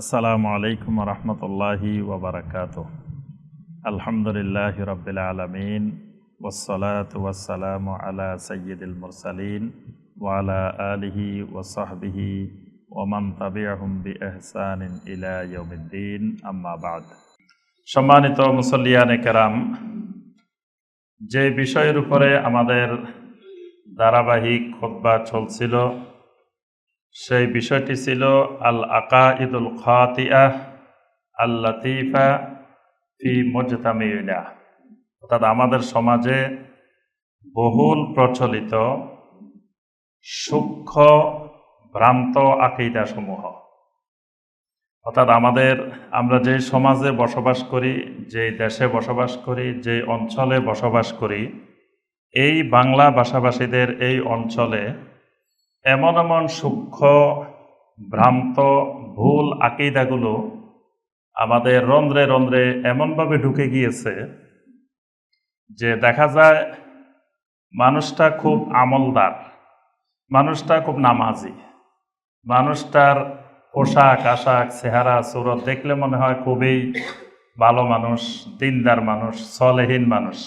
আসসালামু আলাইকুম রহমতুল্লাহি ওবরাকাতুহ। আলহামদুলিল্লাহি রাব্বিল আলামিন ওয়াসসালাতু ওয়াসসালামু আলা সাইয়্যিদিল মুরসালিন ওয়া আলা আলিহি ওয়া সাহবিহি ওয়া মান তাবিআহুম বিইহসানিন ইলা ইয়াউমিদ্দিন, আম্মা বা'দ। সম্মানিত মুসল্লিয়ানে কেরাম, যে বিষয়ের উপরে আমাদের ধারাবাহিক খুতবা চলছিল সেই বিষয়টি ছিল আল আকাইদুল খাতিআহ আল লতিফা ফি মুজতামিনা, অর্থাৎ আমাদের সমাজে বহুল প্রচলিত সূক্ষ্ম ভ্রান্ত আকীদা সমূহ। অর্থাৎ আমরা যে সমাজে বসবাস করি, যে দেশে বসবাস করি, যে অঞ্চলে বসবাস করি, এই বাংলা ভাষাভাষীদের এই অঞ্চলে এমন এমন সূক্ষ্ম ভ্রান্ত ভুল আকীদাগুলো আমাদের রন্ধ্রে রন্ধ্রে এমনভাবে ঢুকে গিয়েছে যে দেখা যায় মানুষটা খুব আমলদার, মানুষটা খুব নামাজি, মানুষটার পোশাক আশাক চেহারা সুরত দেখলে মনে হয় খুবই ভালো মানুষ, দিনদার মানুষ, সলেহীন মানুষ,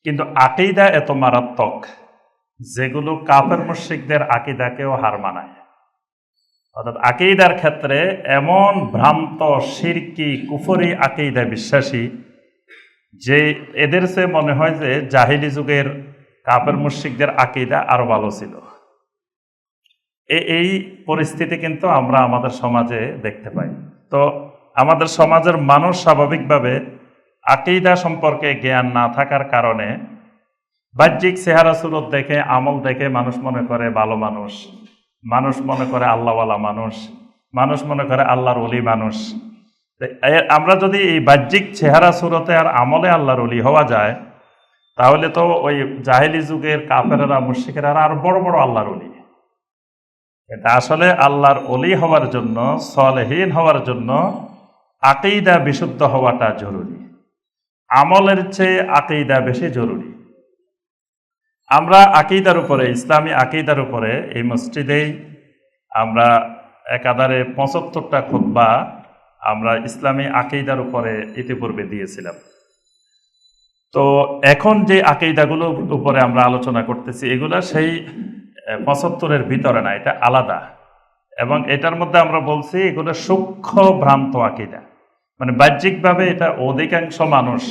কিন্তু আকীদা এত মারাত্মক যেগুলো কাফের মুশরিকদের আকীদাকেও হার মানায়। অর্থাৎ আকীদার ক্ষেত্রে এমন ভ্রান্ত শিরকি কুফরি আকীদা বিশ্বাসী যে এদের সে মনে হয় যে জাহিলি যুগের কাফের মুশরিকদের আকীদা আরো ভালো ছিল। এই পরিস্থিতি কিন্তু আমরা আমাদের সমাজে দেখতে পাই। তো আমাদের সমাজের মানুষ স্বাভাবিকভাবে আকীদা সম্পর্কে জ্ঞান না থাকার কারণে বাহ্যিক চেহারা সুরত দেখে, আমল দেখে মানুষ মনে করে ভালো মানুষ, মানুষ মনে করে আল্লাহওয়ালা মানুষ, মানুষ মনে করে আল্লাহর ওলি মানুষ। আমরা যদি এই বাহ্যিক চেহারা সুরতে আর আমলে আল্লাহর ওলি হওয়া যায়, তাহলে তো ওই জাহেলি যুগের কাফেরেরা মুশরিকেরা আর বড় বড় আল্লাহর ওলি। এটা আসলে আল্লাহর ওলি হওয়ার জন্য, সলেহীন হওয়ার জন্য আকীদা বিশুদ্ধ হওয়াটা জরুরি। আমলের চেয়ে আকীদা বেশি জরুরি। আমরা আকীদার উপরে, ইসলামী আকীদার উপরে এই মসজিদেই আমরা একাধারে ৭৫টা খুতবা আমরা ইসলামী আকীদার উপরে ইতিপূর্বে দিয়েছিলাম। তো এখন যে আকীদাগুলোর উপরে আমরা আলোচনা করতেছি এগুলা সেই ৭৫-এর ভিতরে না, এটা আলাদা। এবং এটার মধ্যে আমরা বলছি এগুলো সূক্ষ্ম ভ্রান্ত আকীদা, মানে বাহ্যিকভাবে এটা অধিকাংশ মানুষ,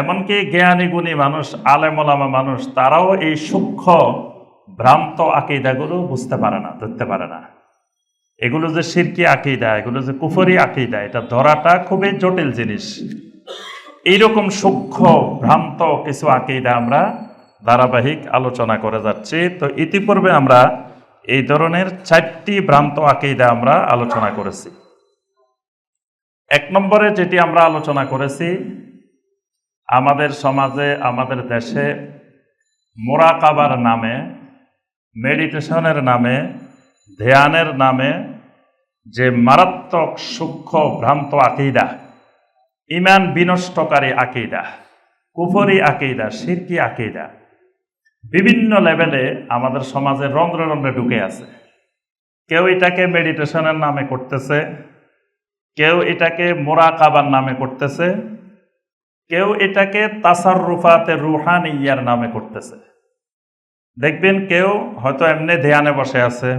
এমনকি জ্ঞানী গুণী মানুষ, আলেম ওলামা মানুষ, তারাও এই সূক্ষ্ম ভ্রান্ত আকীদাগুলো বুঝতে পারে না, ধরতে পারে না। এগুলো যে শিরকি আকীদা, এগুলো যে কুফরি আকীদা, এটা ধরাটা খুবই জটিল জিনিস। এইরকম সূক্ষ্ম ভ্রান্ত কিছু আকীদা আমরা ধারাবাহিক আলোচনা করে যাচ্ছি। তো ইতিপূর্বে আমরা এই ধরনের 4টি ভ্রান্ত আকীদা আমরা আলোচনা করেছি। 1 নম্বরে যেটি আমরা আলোচনা করেছি, আমাদের সমাজে, আমাদের দেশে মুরাকাবার নামে, মেডিটেশনের নামে, ধ্যানের নামে যে মারাত্মক সূক্ষ্ম ভ্রান্ত আকীদা, ঈমান বিনষ্টকারী আকীদা, কুফরি আকীদা, শিরকি আকীদা বিভিন্ন লেভেলে আমাদের সমাজে রন্ধ্রে রন্ধ্রে ঢুকে আছে। কেউ এটাকে মেডিটেশনের নামে করতেছে, কেউ এটাকে মুরাকাবার নামে করতেছে, কেউ এটাকে তাসাররুফাতে রুহানিয়ার নামে করতেছে। দেখবেন কেউ হয়তো এমনি ধ্যানে বসে আছে,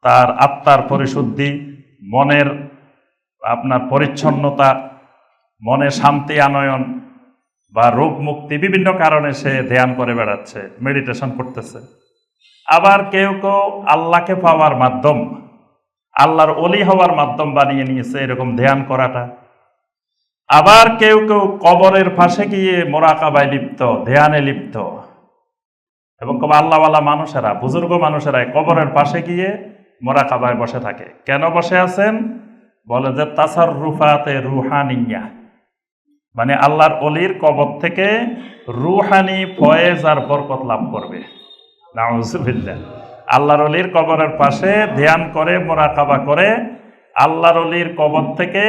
তার আত্মার পরিশুদ্ধি, মনের পরিচ্ছন্নতা, মনে শান্তি আনয়ন বা রোগ মুক্তি, বিভিন্ন কারণে সে ধ্যান করে বেড়াচ্ছে, মেডিটেশন করতেছে। আবার কেউ কেউ আল্লাহকে পাওয়ার মাধ্যম, আল্লাহর ওলি হওয়ার মাধ্যম বানিয়ে নিয়েছে এরকম ধ্যান করাটা। আবার কেউ কেউ কবরের পাশে গিয়ে মুরাকাবায় লিপ্ত, ধ্যানে লিপ্ত। এবং খুব আল্লাহওয়ালা মানুষেরা, বুজুর্গ মানুষেরা কবরের পাশে গিয়ে মুরাকাবায় বসে থাকে। কেন বসে আছেন? বলে যে তাসাররুফাতে রুহানিয়া, মানে আল্লাহর ওলির কবর থেকে রুহানি ফয়েজ আর বরকত লাভ করবে। নাউজুবিল্লাহ। আল্লাহর ওলির কবরের পাশে ধ্যান করে, মুরাকাবা করে, আল্লাহর ওলির কবর থেকে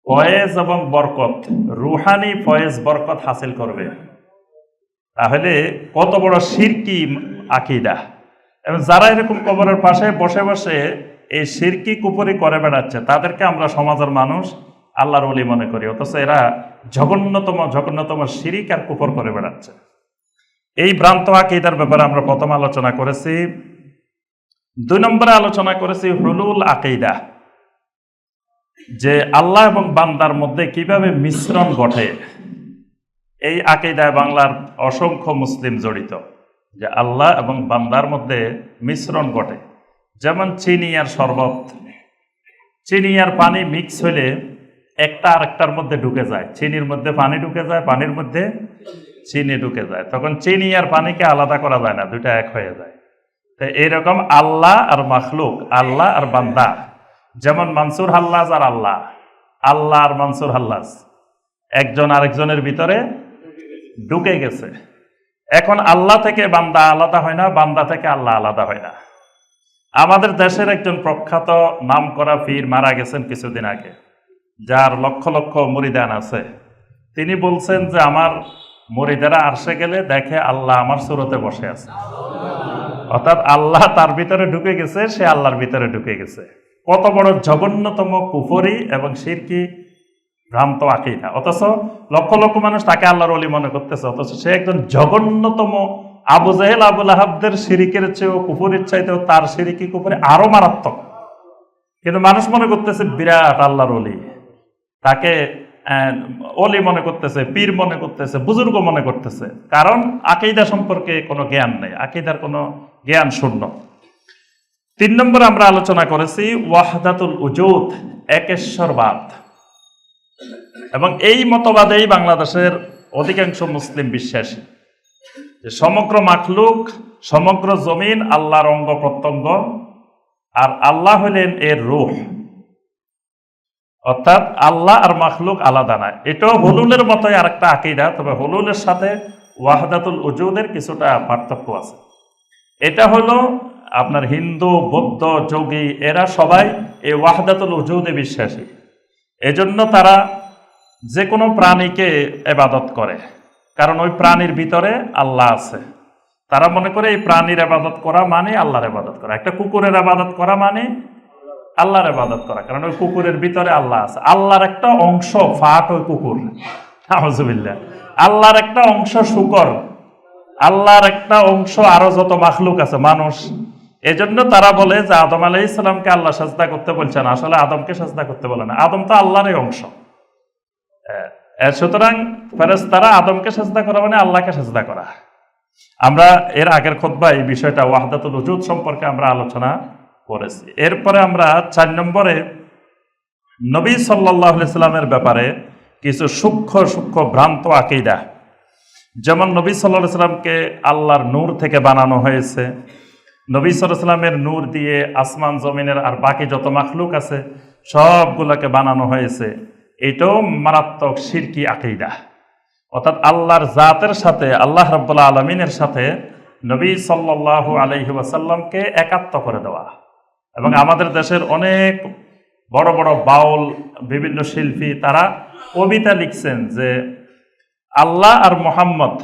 ফয়েজ এবং বরকত, রুহানি ফয়েজ বরকত হাসিল করবে। তাহলে কত বড় শিরকি আকীদা। এবং যারা এরকম কবরের পাশে বসে বসে এই শিরকি কুফরি করে বেড়াচ্ছে, তাদেরকে আমরা সমাজের মানুষ আল্লাহর ওলি মনে করি, অথচ এরা জঘন্যতম শিরিক আর কুফর করে বেড়াচ্ছে। এই ভ্রান্ত আকীদার ব্যাপারে আমরা প্রথম আলোচনা করেছি। 2 নম্বরে আলোচনা করেছি হুলুল আকীদা, যে আল্লাহ এবং বান্দার মধ্যে কিভাবে মিশ্রণ ঘটে। এই আকীদায় বাংলার অসংখ্য মুসলিম জড়িত, যে আল্লাহ এবং বান্দার মধ্যে মিশ্রণ ঘটে। যেমন চিনি আর শরবত, চিনি আর পানি মিক্স হলে একটা আরেকটার মধ্যে ঢুকে যায়, চিনির মধ্যে পানি ঢুকে যায়, পানির মধ্যে চিনি ঢুকে যায়, তখন চিনি আর পানিকে আলাদা করা যায় না, দুইটা এক হয়ে যায়। তো এইরকম আল্লাহ আর মাখলুক, আল্লাহ আর বান্দা, যেমন মানসুর হাল্লাজ আর আল্লাহ, আল্লাহ আর মানসুর হাল্লাজ একজন আরেকজনের ভিতরে ঢুকে গেছে। এখন আল্লাহ থেকে বান্দা আলাদা হয় না, বান্দা থেকে আল্লাহ আলাদা হয় না। আমাদের দেশের একজন প্রখ্যাত নামকরা পীর মারা গেছেন কিছুদিন আগে, যার লক্ষ লক্ষ মুরিদান আছে। তিনি বলছেন যে আমার মুরিদেরা আরশে গেলে দেখে আল্লাহ আমার সুরতে বসে আছে, অর্থাৎ আল্লাহ তার ভিতরে ঢুকে গেছে, সে আল্লাহর ভিতরে ঢুকে গেছে। কত বড় জঘন্যতম কুফরি এবং শিরকি ভ্রান্ত আকীদা! অথচ লক্ষ লক্ষ মানুষ তাকে আল্লাহর ওলি মনে করতেছে, অথচ সে একজন জঘন্যতম আবু জাহেল আবুল আহাবদের শিরিকের চেয়েও, কুফরির চাইতেও তার শিরিকি কুফরি আরো মারাত্মক। কিন্তু মানুষ মনে করতেছে বিরাট আল্লাহর ওলি, তাকে ওলি মনে করতেছে, পীর মনে করতেছে, বুজুর্গ মনে করতেছে, কারণ আকীদা সম্পর্কে কোনো জ্ঞান নেই, আকীদার কোনো জ্ঞান শূন্য। 3 নম্বরে আমরা আলোচনা করেছি ওয়াহদাতুল উজুদ, একেশ্বরবাদ, এবং এই মতবাদেই বাংলাদেশের অধিকাংশ মুসলিম বিশ্বাসী, যে সমগ্র মাখলুক, সমগ্র জমিন আল্লাহর অঙ্গ প্রত্যঙ্গ, আর আল্লাহ হলেন এর রূহ, অর্থাৎ আল্লাহ আর মাখলুক আলাদা না। এটাও হুলুলের মতোই আরেকটা আকীদা, তবে হুলুলের সাথে ওয়াহদাতুল উজুদের কিছুটা পার্থক্য আছে। এটা হলো আপনার হিন্দু, বৌদ্ধ, যোগী, এরা সবাই এই ওয়াহদাতুল উজুদে বিশ্বাসী। এজন্য তারা যে কোনো প্রাণীকে ইবাদত করে, কারণ ওই প্রাণীর ভিতরে আল্লাহ আছে। তারা মনে করে এই প্রাণীর ইবাদত করা মানে আল্লাহর ইবাদত করা, একটা কুকুরের ইবাদত করা মানে আল্লাহর ইবাদত করা, কারণ ওই কুকুরের ভিতরে আল্লাহ আছে। আল্লাহর একটা অংশ ফাট ওই কুকুর, আউযুবিল্লাহ। আল্লাহর একটা অংশ শূকর, আল্লাহর একটা অংশ আরো যত মাখলুক আছে, মানুষ। এজন্য তারা বলে যে আদম আলাইহিস সালামকে আল্লাহ সাজদা করতে বলছেন, আসলে আদমকে সাজদা করতে বলে না, আদম তো আল্লাহরই অংশ। সুতরাং ফেরেশতারা আদমকে সাজদা করা মানে আল্লাহকে সাজদা করা। আমরা এর আগের খুতবায় এই বিষয়টা ওয়াহদাতুল উজুদ সম্পর্কে আমরা আলোচনা করেছি। এরপরে আমরা 4 নম্বরে নবী সাল্লাল্লাহু আলাইহি সাল্লামের ব্যাপারে কিছু সূক্ষ্ম ভ্রান্ত আকীদা, যেমন নবী সাল্লাল্লাহু আলাইহি সাল্লামকে আল্লাহর নূর থেকে বানানো হয়েছে, নবী সাল্লাল্লাহু আলাইহি সাল্লামের নূর দিয়ে আসমান জমিনের আর বাকি যত মাখলুক আছে সবগুলোকে বানানো হয়েছে। এটাও মারাত্মক শিরকি আকীদা, অর্থাৎ আল্লাহর জাতের সাথে, আল্লাহ রাব্বুল আলামিনের সাথে নবী সাল্লাল্লাহু আলাইহি ওয়াসাল্লামকে একাত্ম করে দেওয়া। এবং আমাদের দেশের অনেক বড় বড় বাউল, বিভিন্ন শিল্পী, তারা কবিতা লিখছেন যে আল্লাহ আর মুহাম্মদ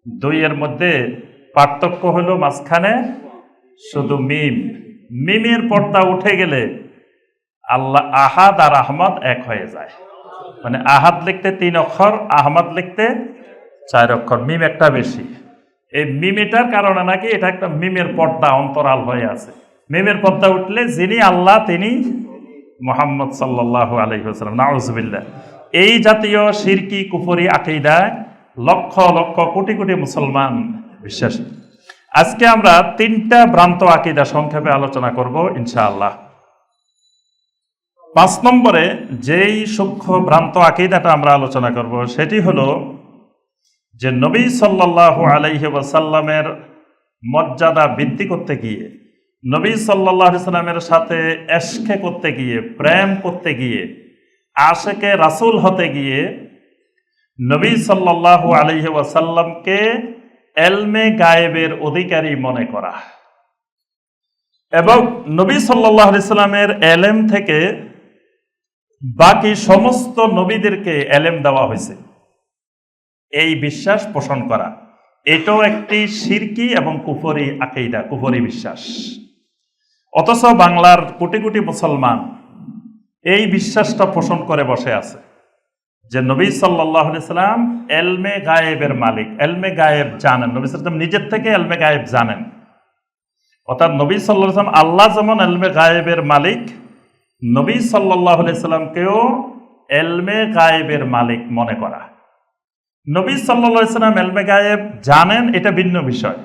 দুইয়ের মধ্যে পার্থক্য হলো মাঝখানে শুধু মিম, মিমের পর্দা উঠে গেলে আল্লাহ আহাদ আর আহমদ এক হয়ে যায়। মানে আহাদ লিখতে 3 অক্ষর, আহমদ লিখতে 4 অক্ষর, মিম একটা বেশি। এই মিমেটার কারণে নাকি এটা একটা মিমের পর্দা অন্তরাল হয়ে আছে। মিমের পর্দা উঠলে যিনি আল্লাহ তিনি মুহাম্মদ সাল্লাল্লাহু আলাইহি ওয়াসাল্লাম, নাউযুবিল্লাহ। এই জাতীয় শিরকি কুফরি আকীদায় লক্ষ লক্ষ কোটি কোটি মুসলমান বিশ্বাসী। আজকে আমরা 3টা ভ্রান্ত আকীদা সংক্ষেপে আলোচনা করব ইনশাআল্লাহ। 5 নম্বরে যেই সূক্ষ্ম ভ্রান্ত আকীদাটা আমরা আলোচনা করব সেটি হলো যে নবী সাল্লাল্লাহু আলাইহি ওয়াসাল্লামের মর্যাদা বৃদ্ধি করতে গিয়ে, নবী সাল্লাল্লাহু আলাইহি ওয়াসাল্লামের সাথে এশকে করতে গিয়ে, প্রেম করতে গিয়ে, আশেকে রাসূল হতে গিয়ে নবী সাল্লাল্লাহু আলাইহি ওয়াসাল্লামকে এলমে গায়েবের অধিকারী মনে করা, এবং নবী সাল্লাল্লাহু আলাইহি ওয়াসাল্লামের এলেম থেকে বাকি সমস্ত নবীদেরকে এলেম দেওয়া হয়েছে, এই বিশ্বাস পোষণ করা, এটাও একটি শিরকি এবং কুফরি আকীদা, কুফরি বিশ্বাস। অথচ বাংলার কোটি কোটি মুসলমান এই বিশ্বাসটা পোষণ করে বসে আছে যে নবী সাল্লাল্লাহু আলাইহি সাল্লাম এলমে গায়েবের মালিক, এলমে গায়েব জানেন, নবী সাল্লাল্লাহু আলাইহি সাল্লাম নিজের থেকে এলমে গায়েব জানেন। অর্থাৎ নবী সাল্লাল্লাহু আলাইহি সাল্লাম আল্লাহ যেমন এলমে গায়েবের মালিক, নবী সাল্লাল্লাহু আলাইহি সাল্লামকেও এলমে গায়েবের মালিক মনে করা। নবী সাল্লাল্লাহু আলাইহি সাল্লাম এলমে গায়েব জানেন, এটা ভিন্ন বিষয়।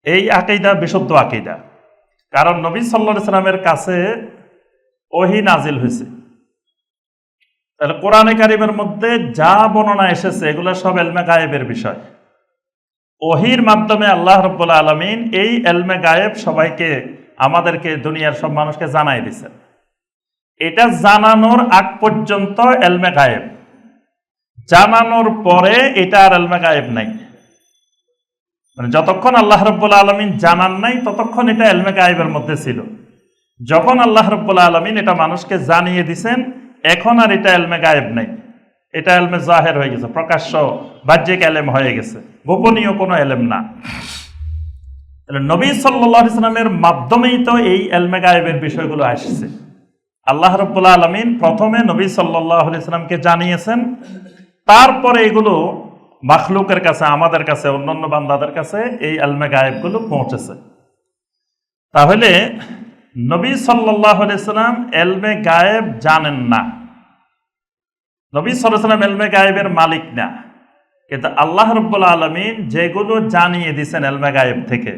এই আকীদা বিশুদ্ধ আকীদা, কারণ নবী সাল্লাল্লাহু আলাইহি সাল্লামের কাছে ওহী নাজিল হয়েছে। তাহলে কোরআনে কারিমের মধ্যে যা বর্ণনা এসেছে এগুলো সব এলমে গায়েবের বিষয়। ওহীর মাধ্যমে আল্লাহ রাব্বুল আলামিন এই এলমে গায়েব সবাইকে, আমাদেরকে, দুনিয়ার সব মানুষকে জানাই দিয়েছেন। এটা জানানোর আগ পর্যন্ত এলমে গায়েব, জানানোর পরে এটা আর এলমে গায়েব নাই। মানে যতক্ষণ আল্লাহ রাব্বুল আলামিন জানান নাই ততক্ষণ এটা এলমে গায়েবের মধ্যে ছিল। যখন আল্লাহ রাব্বুল আলামিন এটা মানুষকে জানিয়ে দিয়েছেন, এখন আর এটা এলমে গায়েব নাই, এটা এলমে জাহের হয়ে গেছে, প্রকাশ্য বাহ্যিক এলেম হয়ে গেছে, গোপনীয় কোনো এলেম না। নবী সাল্লাল্লাহু আলাইহি সাল্লামের মাধ্যমেই তো এই এলমে গায়েবের বিষয়গুলো আসছে। আল্লাহ রাব্বুল আলামিন প্রথমে নবী সাল্লাল্লাহু আলাইহি সাল্লামকে জানিয়েছেন, তারপরে এগুলো মাখলুকের কাছে, আমাদের কাছে, অন্যান্য বান্দাদের কাছে এই এলমে গায়েবগুলো পৌঁছেছে। তাহলে নবী সাল্লাল্লাহু আলাইহি সাল্লাম এলমে গায়েব জানেন না, নবী সাল্লাল্লাহু আলাইহি সাল্লাম এলমে গায়েবের মালিক না, কিন্তু আল্লাহ রাব্বুল আলামিন যেগুলো জানিয়ে দিয়েছেন এলমে গায়েব থেকে,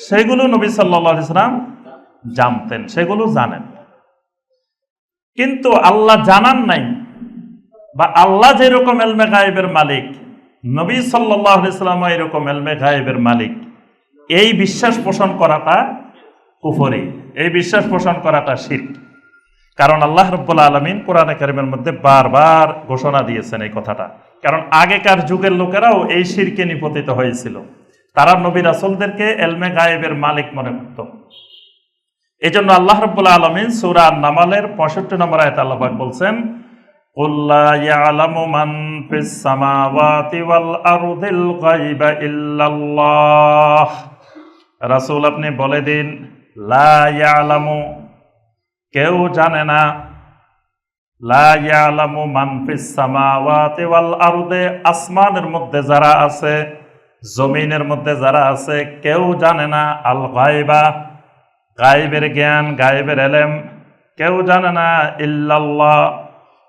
সেগুলো নবী সাল্লাল্লাহু আলাইহি সাল্লাম জানতেন, সেগুলো জানেন। কিন্তু আল্লাহ জানান নাই, বা আল্লাহ যেরকম এলমে গায়েবের মালিক, নবী সাল্লাল্লাহু আলাইহি সাল্লাম এরকম এলমে গায়েবের মালিক, এই বিশ্বাস পোষণ করাটা কুফরি, এই বিশ্বাস পোষণ করাটা শিরক। কারণ আল্লাহ রাব্বুল আলামিন কোরআনে কারিমের মধ্যে বারবার ঘোষণা দিয়েছেন এই কথাটা। কারণ আগেকার যুগের লোকেরাও এই শিরকে নিপতিত হয়েছিল, তারা নবী রাসূলদেরকে এলমে গায়েবের মালিক মনে করত। এই জন্য আল্লাহ রাব্বুল আলামিন সূরা নামালের 65 নম্বর আয়াতে আল্লাহ পাক বলছেন, কুল লা ইয়ালামু মান ফিস সামাওয়াতি ওয়াল আরদিল গায়বা ইল্লাল্লাহ। রাসূল আপনি বলে দিন, লা ইয়ালামু, কেউ জানে না, লা ইয়ালামু মান ফিস সামাওয়াতি ওয়াল আরদে, আসমানের মধ্যে যারা আছে, জমিনের মধ্যে যারা আছে, কেউ জানে না আল গায়বা, গায়েবের জ্ঞান, গায়েবের এলেম কেউ জানে না, ইল্লাল্লাহ,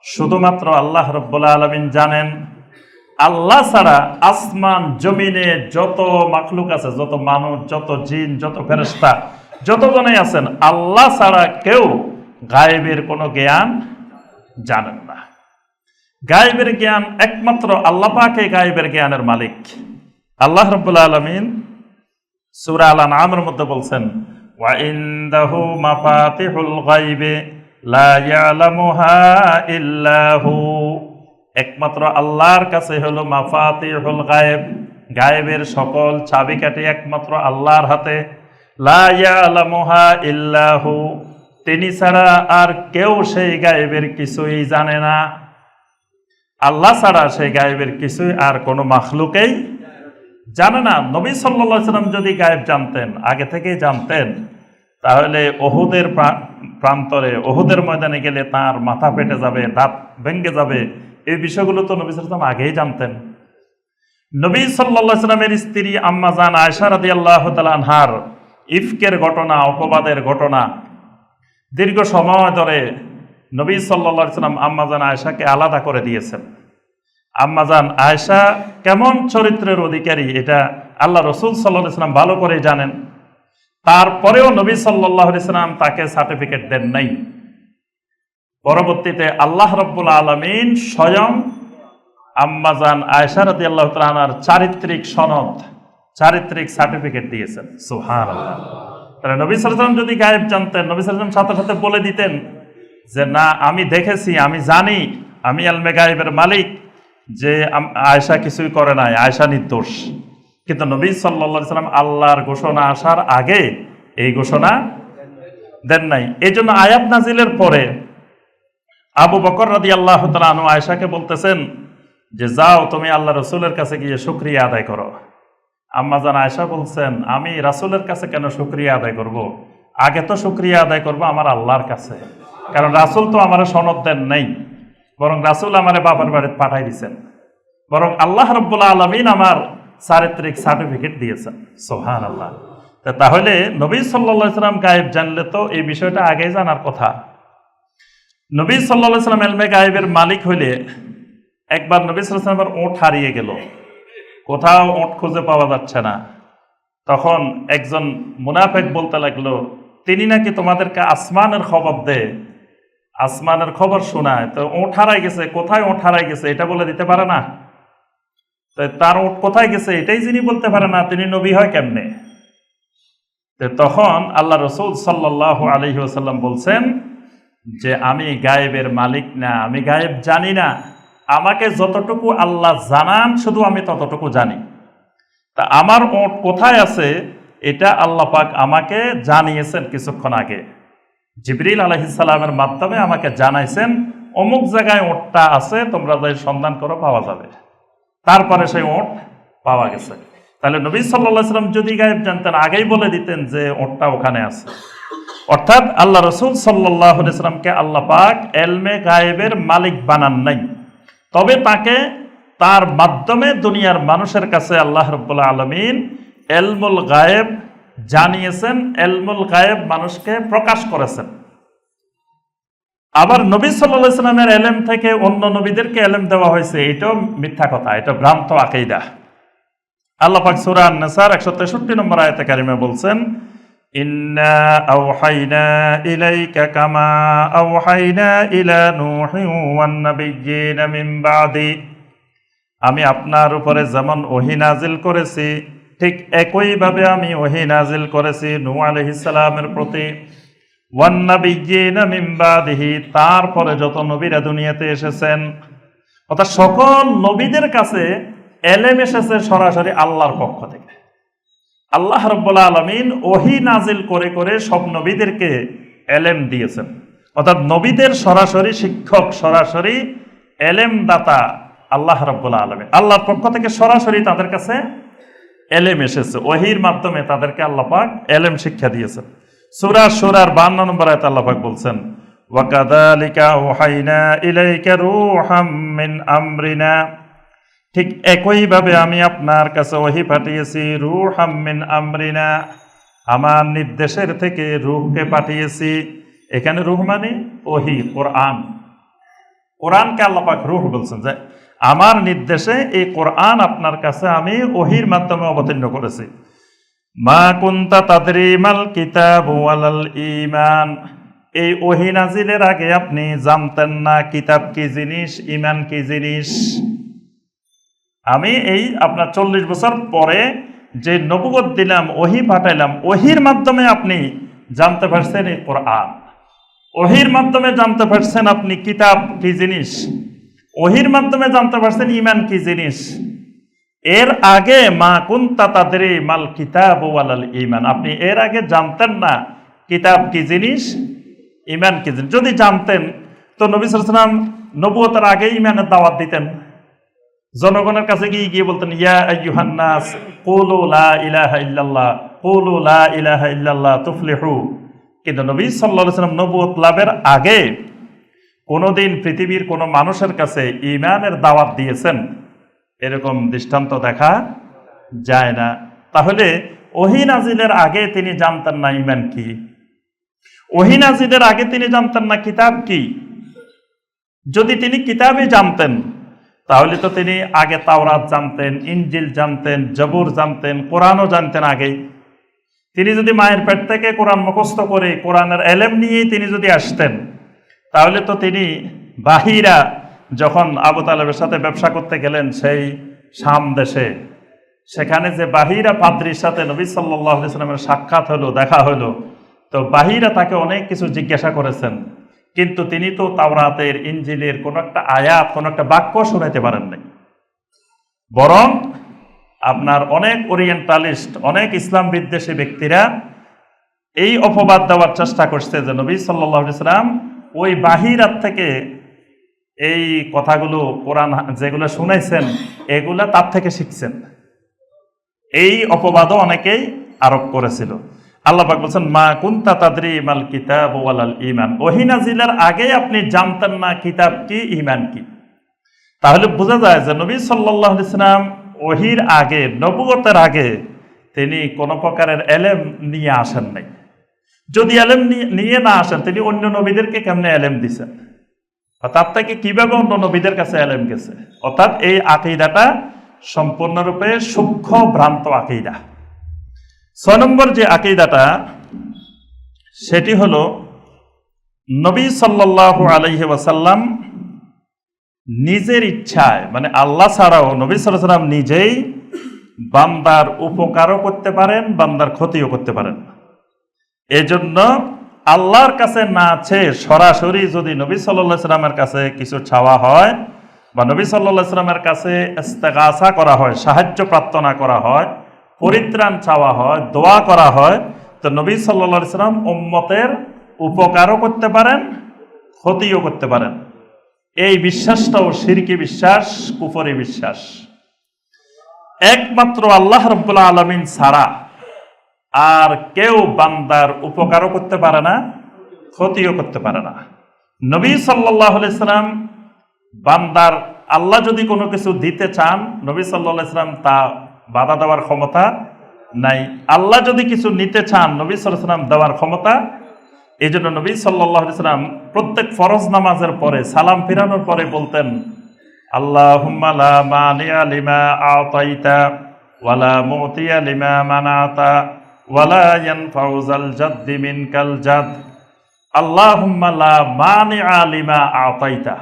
শুধুমাত্র আল্লাহ রাব্বুল আলামিন জানেন। আল্লাহ ছাড়া আসমান জমিনে যত মাখলুক আছে, যত মানুষ, যত জিন, যত ফেরেশতা, যতজনেই আছেন, আল্লাহ ছাড়া কেউ গায়েবের কোনো জ্ঞান জানেন না। গায়েবের জ্ঞান একমাত্র আল্লাহ পাকই গায়েবের জ্ঞানের মালিক। আল্লাহ রাব্বুল আলামিন সূরা আল-আনআমের মধ্যে বলছেন, ওয়া ইনদাহু মাফাতিহুল গায়বি লা ইয়ালামুহা ইল্লা হু, একমাত্র আল্লাহর কাছে হলো মাফাতিহুল গায়ব, গায়েবের সকল চাবিকাঠি একমাত্র আল্লাহর হাতে। লা ইয়ালামুহা ইল্লা হু, তিনি ছাড়া আর কেউ সেই গায়েবের কিছুই জানে না। আল্লাহ ছাড়া সেই গায়েবের কিছুই আর কোনো মাখলুকেই জানে না। নবী সাল্লাল্লাহু আলাইহি সাল্লাম যদি গায়েব জানতেন, আগে থেকেই জানতেন, তাহলে ওহুদের প্রান্তরে, ওহুদের ময়দানে গেলে তার মাথা ফেটে যাবে, দাঁত ভেঙে যাবে, এই বিষয়গুলো তো নবী সাল্লাল্লাহু আলাইহি সাল্লাম আগেই জানতেন। নবী সাল্লাল্লাহু আলাইহি সাল্লামের স্ত্রী আম্মা জান আয়েশা রাদিয়াল্লাহু তাআলা আনহার ইফকের ঘটনা, অপবাদের ঘটনা, দীর্ঘ সময় ধরে নবী সাল্লাল্লাহু আলাইহি সাল্লাম আম্মা জান আয়েশাকে আলাদা করে দিয়েছেন। আম্মা জান আয়েশা কেমন চরিত্রের অধিকারী এটা আল্লাহ রাসূল সাল্লাল্লাহু আলাইহি সাল্লাম ভালো করে জানেন। তারপরেও নবী সাল্লাল্লাহু আলাইহি সাল্লাম তাকে সার্টিফিকেট দেন নাই। পরবর্তীতে আল্লাহ রাব্বুল আলামিন স্বয়ং আম্মা জান আয়েশা রাদিয়াল্লাহু তাআলা আনহার চারিত্রিক সনদ, চারিত্রিক সার্টিফিকেট দিয়েছেন। সুবহানাল্লাহ। তাহলে নবী সাল্লাল্লাহু আলাইহি সাল্লাম যদি গায়েব জানতেন, নবী সাল্লাল্লাহু আলাইহি সাল্লাম সাথে সাথে বলে দিতেন যে না, আমি দেখেছি, আমি জানি, আমি এলমে গায়েবের মালিক, যে আয়েশা কিছুই করে নাই, আয়েশা নির্দোষ। কিন্তু নবী সাল্লাল্লাহু আলাইহি সাল্লাম আল্লাহর ঘোষণা আসার আগে এই ঘোষণা দেন নাই। এই জন্য আয়াত নাজিলের পরে আবু বকর রাদিয়াল্লাহু তাআলা আনহু আয়েশাকে বলতেছেন যে যাও তুমি আল্লাহ রাসূলের কাছে গিয়ে শুকরিয়া আদায় করো। আম্মা জান আয়েশা বলছেন, আমি রাসূলের কাছে কেন শুকরিয়া আদায় করব? আগে তো শুকরিয়া আদায় করবো আমার আল্লাহর কাছে, কারণ রাসূল তো আমার সনদ দেন নাই, বরং রাসূল আমার বাবার বাড়িতে পাঠাই দিয়েছেন, বরং আল্লাহ রাব্বুল আলামিন আমার চারিত্রিক সার্টিফিকেট দিয়েছেন। সুবহানাল্লাহ। তাহলে নবী সাল্লাল্লাহু আলাইহি সাল্লাম গায়েব জানলে তো এই বিষয়টা আগেই জানার কথা। নবী সাল্লাল্লাহু আলাইহি সাল্লাম ইলমে গায়েবের মালিক হইলে একবার নবী সাল্লাল্লাহু আলাইহি সাল্লামের ওট হারিয়ে গেল, কোথাও ওট খুঁজে পাওয়া যাচ্ছে না। তখন একজন মুনাফিক বলতে লাগলো, তিনি নাকি তোমাদেরকে আসমানের খবর দেয়, আসমানের খবর শোনায়, তো ওট হারাই গেছে, কোথায় ওট হারাই গেছে এটা বলে দিতে পারে না? তার ওট কোথায় গেছে এটাই যিনি বলতে পারে না, তিনি নবী হয় কেমনে? তখন আল্লাহ রসুল সাল্লাল্লাহু আলাইহি ওয়াসাল্লাম বলছেন যে আমি গায়েবের মালিক না, আমি গায়েব জানি না, আমাকে যতটুকু আল্লাহ জানান শুধু আমি ততটুকু জানি। তা আমার ওট কোথায় আছে এটা আল্লাহ পাক আমাকে জানিয়েছেন কিছুক্ষণ আগে, জিবরিল আলাইহিস সালামের মাধ্যমে আমাকে জানাইছেন অমুক জায়গায় ওটটা আছে, তোমরা যাই সন্ধান করো পাওয়া যাবে। তারপরে সেই ওট পাওয়া গেছে। তাহলে নবী সাল্লাল্লাহু আলাইহি ওয়াসাল্লাম যদি গায়েব জানতেন আগেই বলে দিতেন যে ওটটা ওখানে আছে। অর্থাৎ আল্লাহ রসুল সাল্লাল্লাহু আলাইহি ওয়াসাল্লামকে আল্লাহ পাক এলমে গায়েবের মালিক বানান নাই, তবে তাকে তার মাধ্যমে দুনিয়ার মানুষের কাছে আল্লাহ রাব্বুল আলামিন এলমুল গায়েব জানিয়েছেন, এলমুল গায়েব মানুষকে প্রকাশ করেছেন। আবার নবী সাল্লাল্লাহু আলাইহি ওয়াসাল্লামের এলেম থেকে অন্য নবীদেরকে এলেম দেওয়া হয়েছে, এটাও মিথ্যা কথা, এটা ভ্রান্ত আকীদা। আল্লাহ পাক সূরা আন-নিসার 163 নম্বর আয়াতে কারিমা বলছেন, ইন্না আওহাইনা ইলাইকা কামা আওহাইনা ইলা নূহিন ওয়ান নাবিয়্যিনা মিন বাদি, আমি আপনার উপরে যেমন ওহী নাজিল করেছি ঠিক একইভাবে আমি ওহী নাজিল করেছি নূহ আলাইহিস সালামের প্রতি, ওয়ান নাবিয়্যিনা মিন বাদিহি, তারপরে যত নবীরা দুনিয়াতে এসেছেন, অর্থাৎ সকল নবীদের কাছে এলেম এসেছে সরাসরি আল্লাহর পক্ষ থেকে। আল্লাহ রাব্বুল আলামিন ওহী নাজিল করে করে সব নবীদেরকে এলেম দিয়েছেন, অর্থাৎ নবীদের সরাসরি শিক্ষক, সরাসরি এলেম দাতা আল্লাহ রাব্বুল আলামিন। আল্লাহর পক্ষ থেকে সরাসরি তাদের কাছে এলেম এসেছে, ওহীর মাধ্যমে তাদেরকে আল্লাহ পাক এলেম শিক্ষা দিয়েছেন। সূরা শুরার 52 নম্বর আয়াতে আল্লাহ পাক বলছেন, ওয়া কাযালিকা আওহাইনা ইলাইকা রূহাম মিন আমরিনা, ঠিক একইভাবে আমি আপনার কাছে ওহী পাঠিয়েছি রূহাম মিন আমরিনা, আমার নির্দেশের থেকে রূহকে পাঠিয়েছি। এখানে রূহ মানে ওহী, কোরআন। কোরআনকে আল্লাহ পাক রূহ বলছেন, যে আমার নির্দেশে এই কোরআন আপনার কাছে আমি ওহীর মাধ্যমে অবতীর্ণ করেছি। মা কুনতা তাদরি মাল কিতাবু ওয়ালাল ঈমান, এই ওহী নাজিলের আগে আপনি জানতেন না কিতাব কি জিনিস, ঈমান কি জিনিস। আমি এই আপনার 40 বছর পরে যে নবুয়ত দিলাম, ওহী পাঠাইলাম, ওহীর মাধ্যমে আপনি জানতে পারছেন এই কোরআন, ওহীর মাধ্যমে জানতে পারছেন আপনি কিতাব কি জিনিস, ওহীর মাধ্যমে জানতে পারছেন ঈমান কি জিনিস। এর আগে মা কুনতা তাদরি মাল কিতাব ওয়ালাল ঈমান, আপনি এর আগে জানতেন না কিতাব কি জিনিস, ঈমান কি জিনিস। যদি জানতেন তো নবী সাল্লাল্লাহু আলাইহি ওয়াসাল্লাম নবুয়তের আগে ঈমানের দাওয়াত দিতেন, জনগণের কাছে গিয়ে বলতেন, ইয়া আইয়ুহান নাস কুলু লা ইলাহা ইল্লাল্লাহ, কুলু লা ইলাহা ইল্লাল্লাহ তুফলিহু। কিন্তু নবী সাল্লাল্লাহু আলাইহি ওয়াসাল্লাম নবুয়ত লাভের আগে কোনোদিন পৃথিবীর কোনো মানুষের কাছে ঈমানের দাওয়াত দিয়েছেন এরকম দৃষ্টান্ত দেখা যায় না। তাহলে ওহী নাজিলের আগে তিনি জানতেন না ঈমান কি, ওহী নাজিলের আগে তিনি জানতেন না কিতাব কি। যদি তিনি কিতাবই জানতেন তাহলে তো তিনি আগে তাওরাত জানতেন, ইনজিল জানতেন, জবুর জানতেন, কোরআনও জানতেন আগেই। তিনি যদি মায়ের পেট থেকে কোরআন মুখস্থ করে কোরআনের এলেম নিয়েই তিনি যদি আসতেন, তাহলে তো তিনি বাহিরা যখন আবু তালেবের সাথে ব্যবসা করতে গেলেন সেই শাম দেশে, সেখানে যে বাহিরা পাদ্রীর সাথে নবী সাল্লাল্লাহু আলাইহি ওয়াসাল্লামের সাক্ষাৎ হলো, দেখা হলো, তো বাহিরা তাকে অনেক কিছু জিজ্ঞাসা করেছেন, কিন্তু তিনি তো তাওরাতের, ইনজিলের কোনো একটা আয়াত, কোনো একটা বাক্য শোনাতে পারেন নাই। বরং আপনার অনেক ওরিয়েন্টালিস্ট, অনেক ইসলাম বিদ্বেষী ব্যক্তিরা এই অপবাদ দেওয়ার চেষ্টা করছে যে নবী সাল্লাল্লাহু আলাইহি ওয়াসাল্লাম ওই বাহিরাত থেকে এই কথাগুলো, কোরআন যেগুলো শুনাইছেন এগুলা তার থেকে শিখছেন। এই অপবাদও অনেকেই আরোপ করেছিল। আল্লাহ পাক বলছেন মা কুনতা তাদরি মাল কিতাব ওয়ালাল ঈমান, ওহী নাজিলের আগে আপনি জানতেন না কিতাব কি ঈমান কি। তাহলে বোঝা যায় যে নবী সাল্লাল্লাহু আলাইহি সাল্লাম ওহীর আগে, নবুয়তের আগে তিনি কোন প্রকারের এলেম নিয়ে আসেন নাই। যদি এলেম নিয়ে না আসেন তিনি অন্য নবীদেরকে কেমনে এলেম দিছেন, তার থেকে কিভাবে অন্য নবীদের কাছে এলেম গেছে। অর্থাৎ এই আকীদাটা সম্পূর্ণরূপে সূক্ষ্ম ভ্রান্ত আকীদা। 6 নম্বর যে আকীদাটা সেটি হলো নবী সাল্লাল্লাহু আলাইহি ওয়াসাল্লাম নিজের ইচ্ছায়, মানে আল্লাহ ছাড়াও নবী সাল্লাল্লাহু আলাইহি ওয়াসাল্লাম নিজেই বান্দার উপকারও করতে পারেন, বান্দার ক্ষতিও করতে পারেন। এজন্য আল্লাহর কাছে না চেয়ে সরাসরি যদি নবী সাল্লাল্লাহু আলাইহি ওয়াসাল্লামের কাছে কিছু চাওয়া হয় বা নবী সাল্লাল্লাহু আলাইহি ওয়াসাল্লামের কাছে ইস্তেগাসা করা হয়, সাহায্য প্রার্থনা করা হয়, পরিত্রাণ চাওয়া হয়, দোয়া করা হয়, তো নবী সাল্লাল্লাহু আলাইহি ওয়াসাল্লাম উম্মতের উপকারও করতে পারেন, ক্ষতিও করতে পারেন। এই বিশ্বাসটাও শিরকি বিশ্বাস, কুফরি বিশ্বাস। একমাত্র আল্লাহ রাব্বুল আলামিন ছাড়া আর কেউ বান্দার উপকারও করতে পারে না, ক্ষতিও করতে পারে না। নবী সাল্লাল্লাহু আলাইহি ওয়াসাল্লাম বান্দার, আল্লাহ যদি কোনো কিছু দিতে চান নবী সাল্লাল্লাহু আলাইহি ওয়াসাল্লাম তা বাধা দেওয়ার ক্ষমতা নাই। আল্লাহ যদি কিছু নিতে চান নবী সাল্লাল্লাহু আলাইহি ওয়াসাল্লাম দেওয়ার ক্ষমতা। এই জন্য নবী সাল্লাল্লাহু আলাইহি ওয়াসাল্লাম প্রত্যেক ফরজ নামাজের পরে সালাম ফিরানোর পরে বলতেন আল্লাহুম্মা লা মানিআ লিমা আতাইতা ওয়ালা মুতিয়া লিমা মানাতা ওয়ালা ইয়ানফাউজাল জাদ্দি মিনকাল জাদ। আল্লাহুম্মা লা মানিআ লিমা আতাইতা,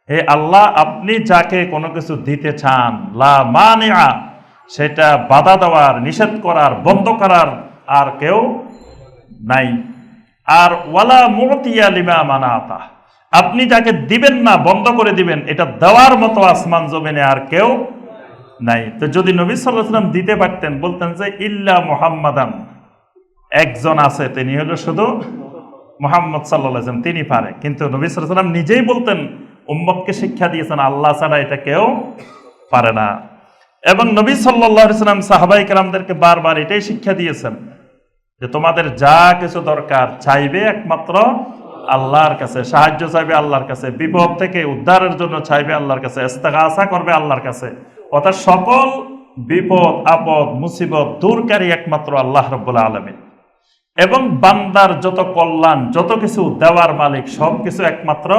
হে আল্লাহ আপনি যাকে কোনো কিছু দিতে চান, লা মানিআ সেটা বাধা দেওয়ার, নিষেধ করার, বন্ধ করার আর কেউ নাই। আর ওয়ালা মুতিয়া লিমা মানাতা, আপনি যাকে দিবেন না, বন্ধ করে দিবেন, এটা দেওয়ার মতো আসমান জমিনে আর কেউ নাই। তো যদি নবী সাল্লাল্লাহু আলাইহি ওয়াসাল্লাম দিতে পারতেন বলতেন যে ইল্লা মুহাম্মাদান, একজন আছে তিনি হলো শুধু মুহাম্মদ সাল্লাল্লাহু আলাইহি ওয়াসাল্লাম, তিনি পারে। কিন্তু নবী সাল্লাল্লাহু আলাইহি ওয়াসাল্লাম নিজেই বলতেন, উম্মতকে শিক্ষা দিয়েছেন আল্লাহ ছাড়া এটা কেউ পারে না। এবং নবী সাল্লাল্লাহু আলাইহি ওয়াসাল্লাম সাহাবায়ে কেরামদেরকে বারবার এটাই শিক্ষা দিয়েছেন যে তোমাদের যা কিছু দরকার চাইবে একমাত্র আল্লাহর কাছে, সাহায্য চাইবে আল্লাহর কাছে, বিপদ থেকে উদ্ধারের জন্য চাইবে আল্লাহর কাছে, ইস্তেগাসা করবে আল্লাহর কাছে। অর্থাৎ সকল বিপদ আপদ মুসিবত দূরকারী একমাত্র আল্লাহ রাব্বুল আলামিন। এবং বান্দার যত কল্যাণ, যত কিছু দেওয়ার মালিক, সব কিছু একমাত্র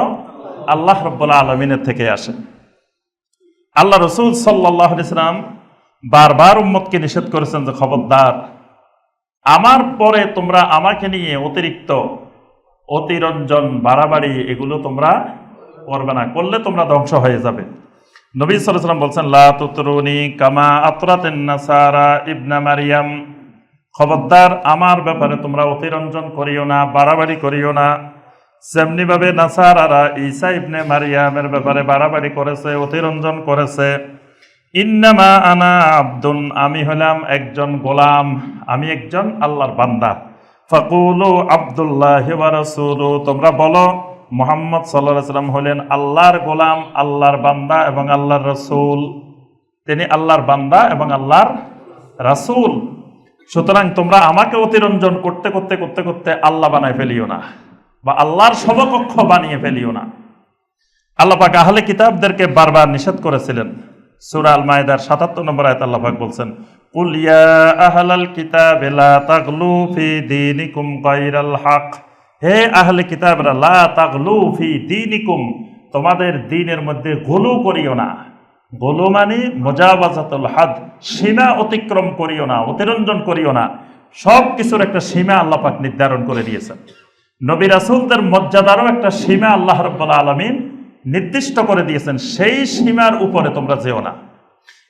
আল্লাহ রাব্বুল আলামিনের থেকে আসে। আল্লাহ রাসূল সাল্লাল্লাহু আলাইহি ওয়াসাল্লাম বারবার উম্মতকে নিষেধ করেছেন যে খবরদার আমার পরে তোমরা আমাকে নিয়ে অতিরিক্ত অতিরঞ্জন, বাড়াবাড়ি এগুলো তোমরা করবে না, করলে তোমরা ধ্বংস হয়ে যাবে। নবী সাল্লাল্লাহু আলাইহি ওয়াসাল্লাম বলছেন লা তুতরুনি কামা আতরাতিন নাসারা ইবনা মারিয়াম, খবরদার আমার ব্যাপারে তোমরা অতিরঞ্জন করিও না, বাড়াবাড়ি করিও না, যেমনি ভাবে নাসারারা ঈসা ইবনে মারিয়ামের ব্যাপারে বাড়াবাড়ি করেছে, অতিরঞ্জন করেছে। ইন্নামা আনা আব্দুন, আমি হলাম একজন গোলাম, আমি একজন আল্লাহর বান্দা। ফাকুলু আব্দুল্লাহি ওয়া রাসূলু, তোমরা বলো মুহাম্মদ সাল্লাল্লাহু আলাইহি ওয়াসাল্লাম হলেন আল্লাহর গোলাম, আল্লাহর বান্দা এবং আল্লাহর রাসূল। তিনি আল্লাহর বান্দা এবং আল্লাহর রাসূল। সুতরাং তোমরা আমাকে অতিরঞ্জন করতে করতে করতে করতে আল্লাহ বানায় ফেলিও না, বা আল্লাহর সমকক্ষ বানিয়ে ফেলিও না। আল্লাহ পাক আহলে কিতাবদেরকে বারবার নিষেধ করেছিলেন। সূরা আল মায়েদার ৭৭ নম্বর আয়াতে আল্লাহ পাক বলছেন কুল ইয়া আহলাল কিতাব লা তাগলু ফি দীনিকুম গায়রাল হক, হে আহলে কিতাবরা লা তাগলু ফি দীনিকুম, তোমাদের দ্বীনের মধ্যে গুলু করিও না। গুলু মানে মুজাওয়াজাতুল হাদ, সীমা অতিক্রম করিও না, অতিরঞ্জন করিও না। সব কিছুর একটা সীমা আল্লাহ পাক নির্ধারণ করে দিয়েছেন। নবী রাসূলদের মর্যাদারও একটা সীমা আল্লাহ রাব্বুল আলামিন নির্দিষ্ট করে দিয়েছেন, সেই সীমার উপরে তোমরা যেও না।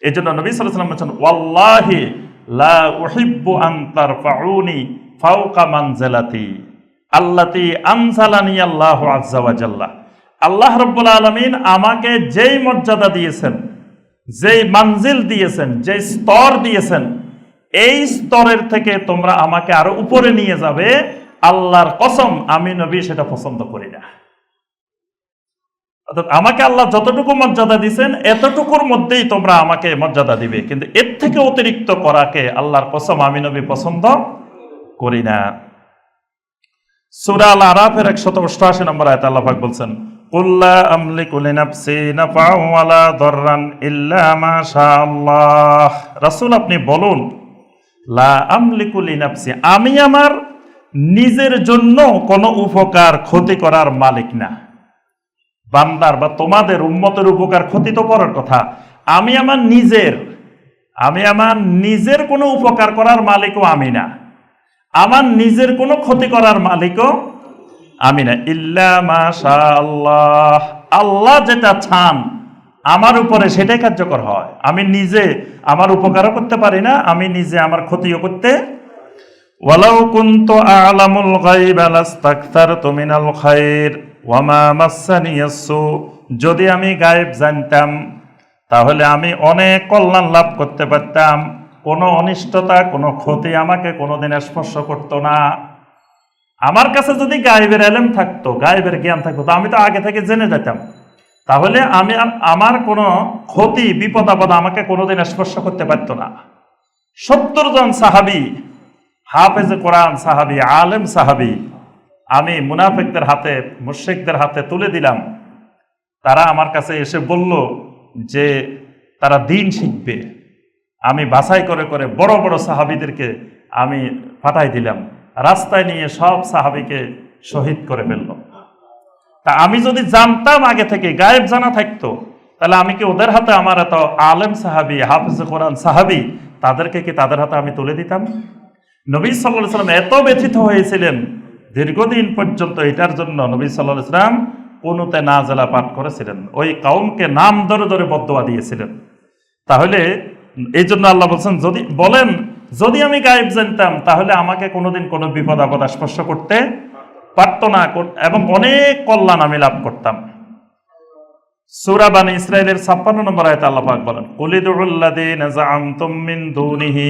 এই জন্য নবী সাল্লাল্লাহু আলাইহি ওয়াসাল্লাম বলেছেন ওয়াল্লাহি লা উহিব্বু আন তারফাউনি ফাওকা মানজিলাতি আল্লাতী আনজালানি আল্লাহু আযজা ওয়া জাল্লা। আল্লাহ রাব্বুল আলামিন আমাকে যেই মর্যাদা দিয়েছেন, যেই মানজিল দিয়েছেন, যেই স্তর দিয়েছেন, এই স্তরের থেকে তোমরা আমাকে আরো উপরে নিয়ে যাবে, আল্লাহর কসম আমি নবী সেটা পছন্দ করি না। অর্থাৎ আমাকে আল্লাহ যতটুকু মর্যাদা দিয়েছেন এতটুকুর মধ্যেই তোমরা আমাকে মর্যাদা দিবে, কিন্তু এর থেকে অতিরিক্ত করাকে আল্লাহর কসম আমি নবী পছন্দ করি না। সূরা আল আরাফের 188 নম্বর আয়াতে আল্লাহ পাক বলছেন, কুল লা আমলিকু লিনাফসি নাফআন ওয়ালা দাররান ইল্লা মা শাআল্লাহ। রাসূল আপনি বলুন, লা আমলিকু লিনাফসি, আমি আমার নিজের জন্য কোনো উপকার ক্ষতি করার মালিক না। বান্দার বা তোমাদের উম্মতের উপকার ক্ষতি তো পরের কথা, আমি আমার নিজের কোনো উপকার করার মালিকও আমি না, আমার নিজের কোনো ক্ষতি করার মালিকও আমি না। ইল্লা মা শাআল্লাহ, আল্লাহ যেটা চান আমার উপরে সেটাই কার্যকর হয়। আমি নিজে আমার উপকারও করতে পারি না, আমি নিজে আমার ক্ষতিও করতে। ওয়ালাউ কুনতু আ'লামুল গায়বা লাস্তাকতারতু মিনাল খায়র ওয়া মা মাসসানিয়াস সু, যদি আমি গায়েব জানতাম তাহলে আমি অনেক কল্যাণ লাভ করতে পারতাম, কোনো অনিষ্টতা কোনো ক্ষতি আমাকে কোনোদিন স্পর্শ করতো না। আমার কাছে যদি গায়েবের ইলম থাকতো, গায়েবের জ্ঞান থাকতো, তো আমি তো আগে থেকে জেনে যেতাম, তাহলে আমি আমার কোনো ক্ষতি বিপদ আপদ আমাকে কোনোদিন স্পর্শ করতে পারতো না। 70 জন সাহাবী, হাফেজে কোরআন সাহাবী, আলেম সাহাবী আমি মুনাফিকদের হাতে, মুশরিকদের হাতে তুলে দিলাম। তারা আমার কাছে এসে বলল যে তারা দ্বীন শিখবে। আমি বাছাই করে করে বড় বড় সাহাবীদেরকে আমি পাঠাই দিলাম, রাস্তায় নিয়ে সব সাহাবীকে শহীদ করে ফেলল। তা আমি যদি জানতাম আগে থেকে, গায়েব জানা থাকতো, তাহলে আমি কি ওদের হাতে, আমার এত আলেম সাহাবী, হাফেজ কোরআন সাহাবী, তাদেরকে কি তাদের হাতে আমি তুলে দিতাম? নবী সাল্লাল্লাহু আলাইহি ওয়াসাল্লাম এত ব্যথিত হয়েছিলেন দীর্ঘদিন পর্যন্ত, এটার জন্য নবী সাল্লাল্লাহু আলাইহি ওয়াসাল্লাম কুনুতে নাজেলা পাঠ করেছিলেন, ওই কওমকে নাম ধরে ধরে বদদুয়া দিয়েছিলেন। তাহলে এই জন্য আল্লাহ বলছেন, যদি আমি গায়েব জানতাম তাহলে আমাকে কোনোদিন কোনো বিপদ আপদ স্পর্শ করতে পারত না, এবং অনেক কল্যাণ আমি লাভ করতাম। সূরা বানী ইসরাঈলের 56 নম্বর আয়াতে আল্লাহ পাক বলেন, কুলিদুল্লাযীনা যাআমতুম মিন দুনিহি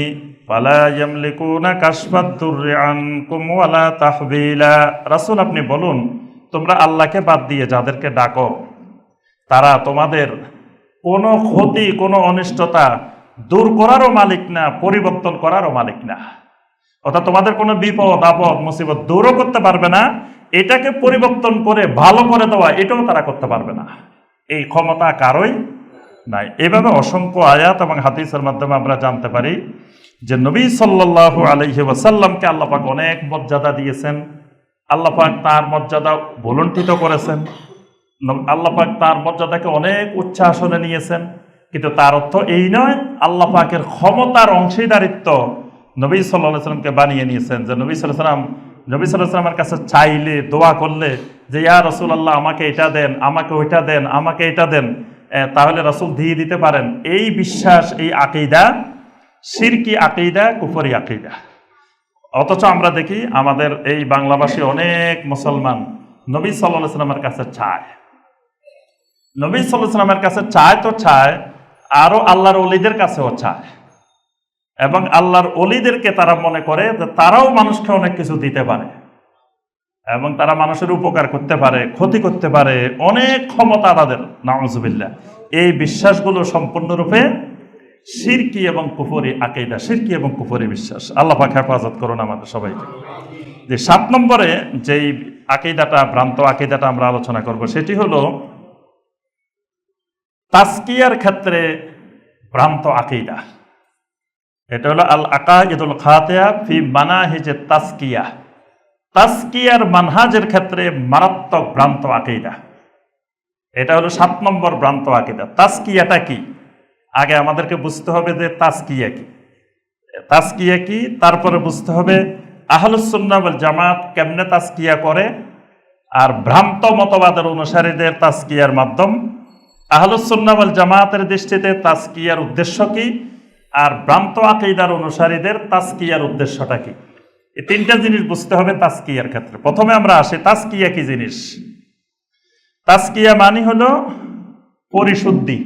ফালা ইয়ামলিকুনা কাশফাদ দুররি আনকুম ওয়ালা তাহবিলা। রাসূল আপনি বলুন, তোমরা আল্লাহকে বাদ দিয়ে যাদেরকে ডাকো, তারা তোমাদের কোনো ক্ষতি কোনো অনিষ্টতা দূর করারও মালিক না, পরিবর্তন করারও মালিক না। অর্থাৎ তোমাদের কোনো বিপদ আপদ মুসিবত দূরও করতে পারবে না, এটাকে পরিবর্তন করে ভালো করে দেওয়া এটাও তারা করতে পারবে না। এই ক্ষমতা কারোই নাই। এভাবে অসংখ্য আয়াত এবং হাদিসের মাধ্যমে আমরা জানতে পারি যে নবী সাল্লাল্লাহু আলাইহি ওয়াসাল্লামকে আল্লাহ পাক অনেক মর্যাদা দিয়েছেন। আল্লাহ পাক তার মর্যাদা ভুলুণ্ঠিত করেছেন, আল্লাহ পাক তার মর্যাদাকে অনেক উচ্চ আসনে নিয়েছেন। কিন্তু তার অর্থ এই নয় আল্লাহ পাকের ক্ষমতার অংশীদারিত্ব নবী সাল্লাল্লাহু আলাইহি ওয়াসাল্লামকে বানিয়ে নিয়েছেন, যে নবী সাল্লাল্লাহু আলাইহি ওয়াসাল্লামের কাছে চাইলে, দোয়া করলে যে ইয়া রাসূলুল্লাহ আমাকে এটা দেন, আমাকে ওইটা দেন, আমাকে এটা দেন, তাহলে রাসূল দিয়ে দিতে পারেন। এই বিশ্বাস, এই আকীদা শিরকি আকীদা, কুফরি আকীদা। অথচ আমরা দেখি আমাদের এই বাংলাভাষী অনেক মুসলমান নবী সাল্লাল্লাহু আলাইহি ওয়াসাল্লামের কাছে চায়, নবী সাল্লাল্লাহু আলাইহি ওয়াসাল্লামের কাছে চায় তো চায়, আরো আল্লাহর ওলিদের কাছেও চায়, এবং আল্লাহর ওলিদেরকে তারা মনে করে যে তারাও মানুষকে অনেক কিছু দিতে পারে, এবং তারা মানুষের উপকার করতে পারে, ক্ষতি করতে পারে, অনেক ক্ষমতা তাদের। নাউযুবিল্লাহ। এই বিশ্বাসগুলো সম্পূর্ণরূপে শিরকি এবং কুফরি আকীদা, শিরকি এবং কুফরি বিশ্বাস। আল্লাহ পাক হেফাজত করুন আমাদের সবাইকে। যে 7 নম্বরে যেই আকীদাটা, ভ্রান্ত আকীদাটা আমরা আলোচনা করব, সেটি হলো তাজকিয়ার ক্ষেত্রে ভ্রান্ত আকীদা। এটা হলো আল আকাইদুল খাতিয়া ফি মানাহিজে তাজকিয়া। তাজকিয়ার মানহাজের ক্ষেত্রে মারাত্মক ভ্রান্ত আকীদা। এটা হলো 7 নম্বর ভ্রান্ত আকীদা। তাজকিয়াটা কি? আগে আমাদেরকে বুঝতে হবে যে তাজকিয়া কি, তাজকিয়া কি, তারপরে বুঝতে হবে আহলুস সুন্নাহ ওয়াল জামাত কেমনে তাজকিয়া করে, আর ভ্রান্ত মতবাদের অনুসারীদের তাজকিয়ার মাধ্যম, আহলুস সুন্নাহ ওয়াল জামাতের দৃষ্টিতে তাজকিয়ার উদ্দেশ্য কি, আর ভ্রান্ত আকীদার অনুসারীদের তাজকিয়ার উদ্দেশ্যটা কি। এই 3টা জিনিস বুঝতে হবে তাজকিয়ার ক্ষেত্রে। প্রথমে আমরা আসি, তাজকিয়া কি জিনিস? তাজকিয়া মানে হলো পরিশুদ্ধি,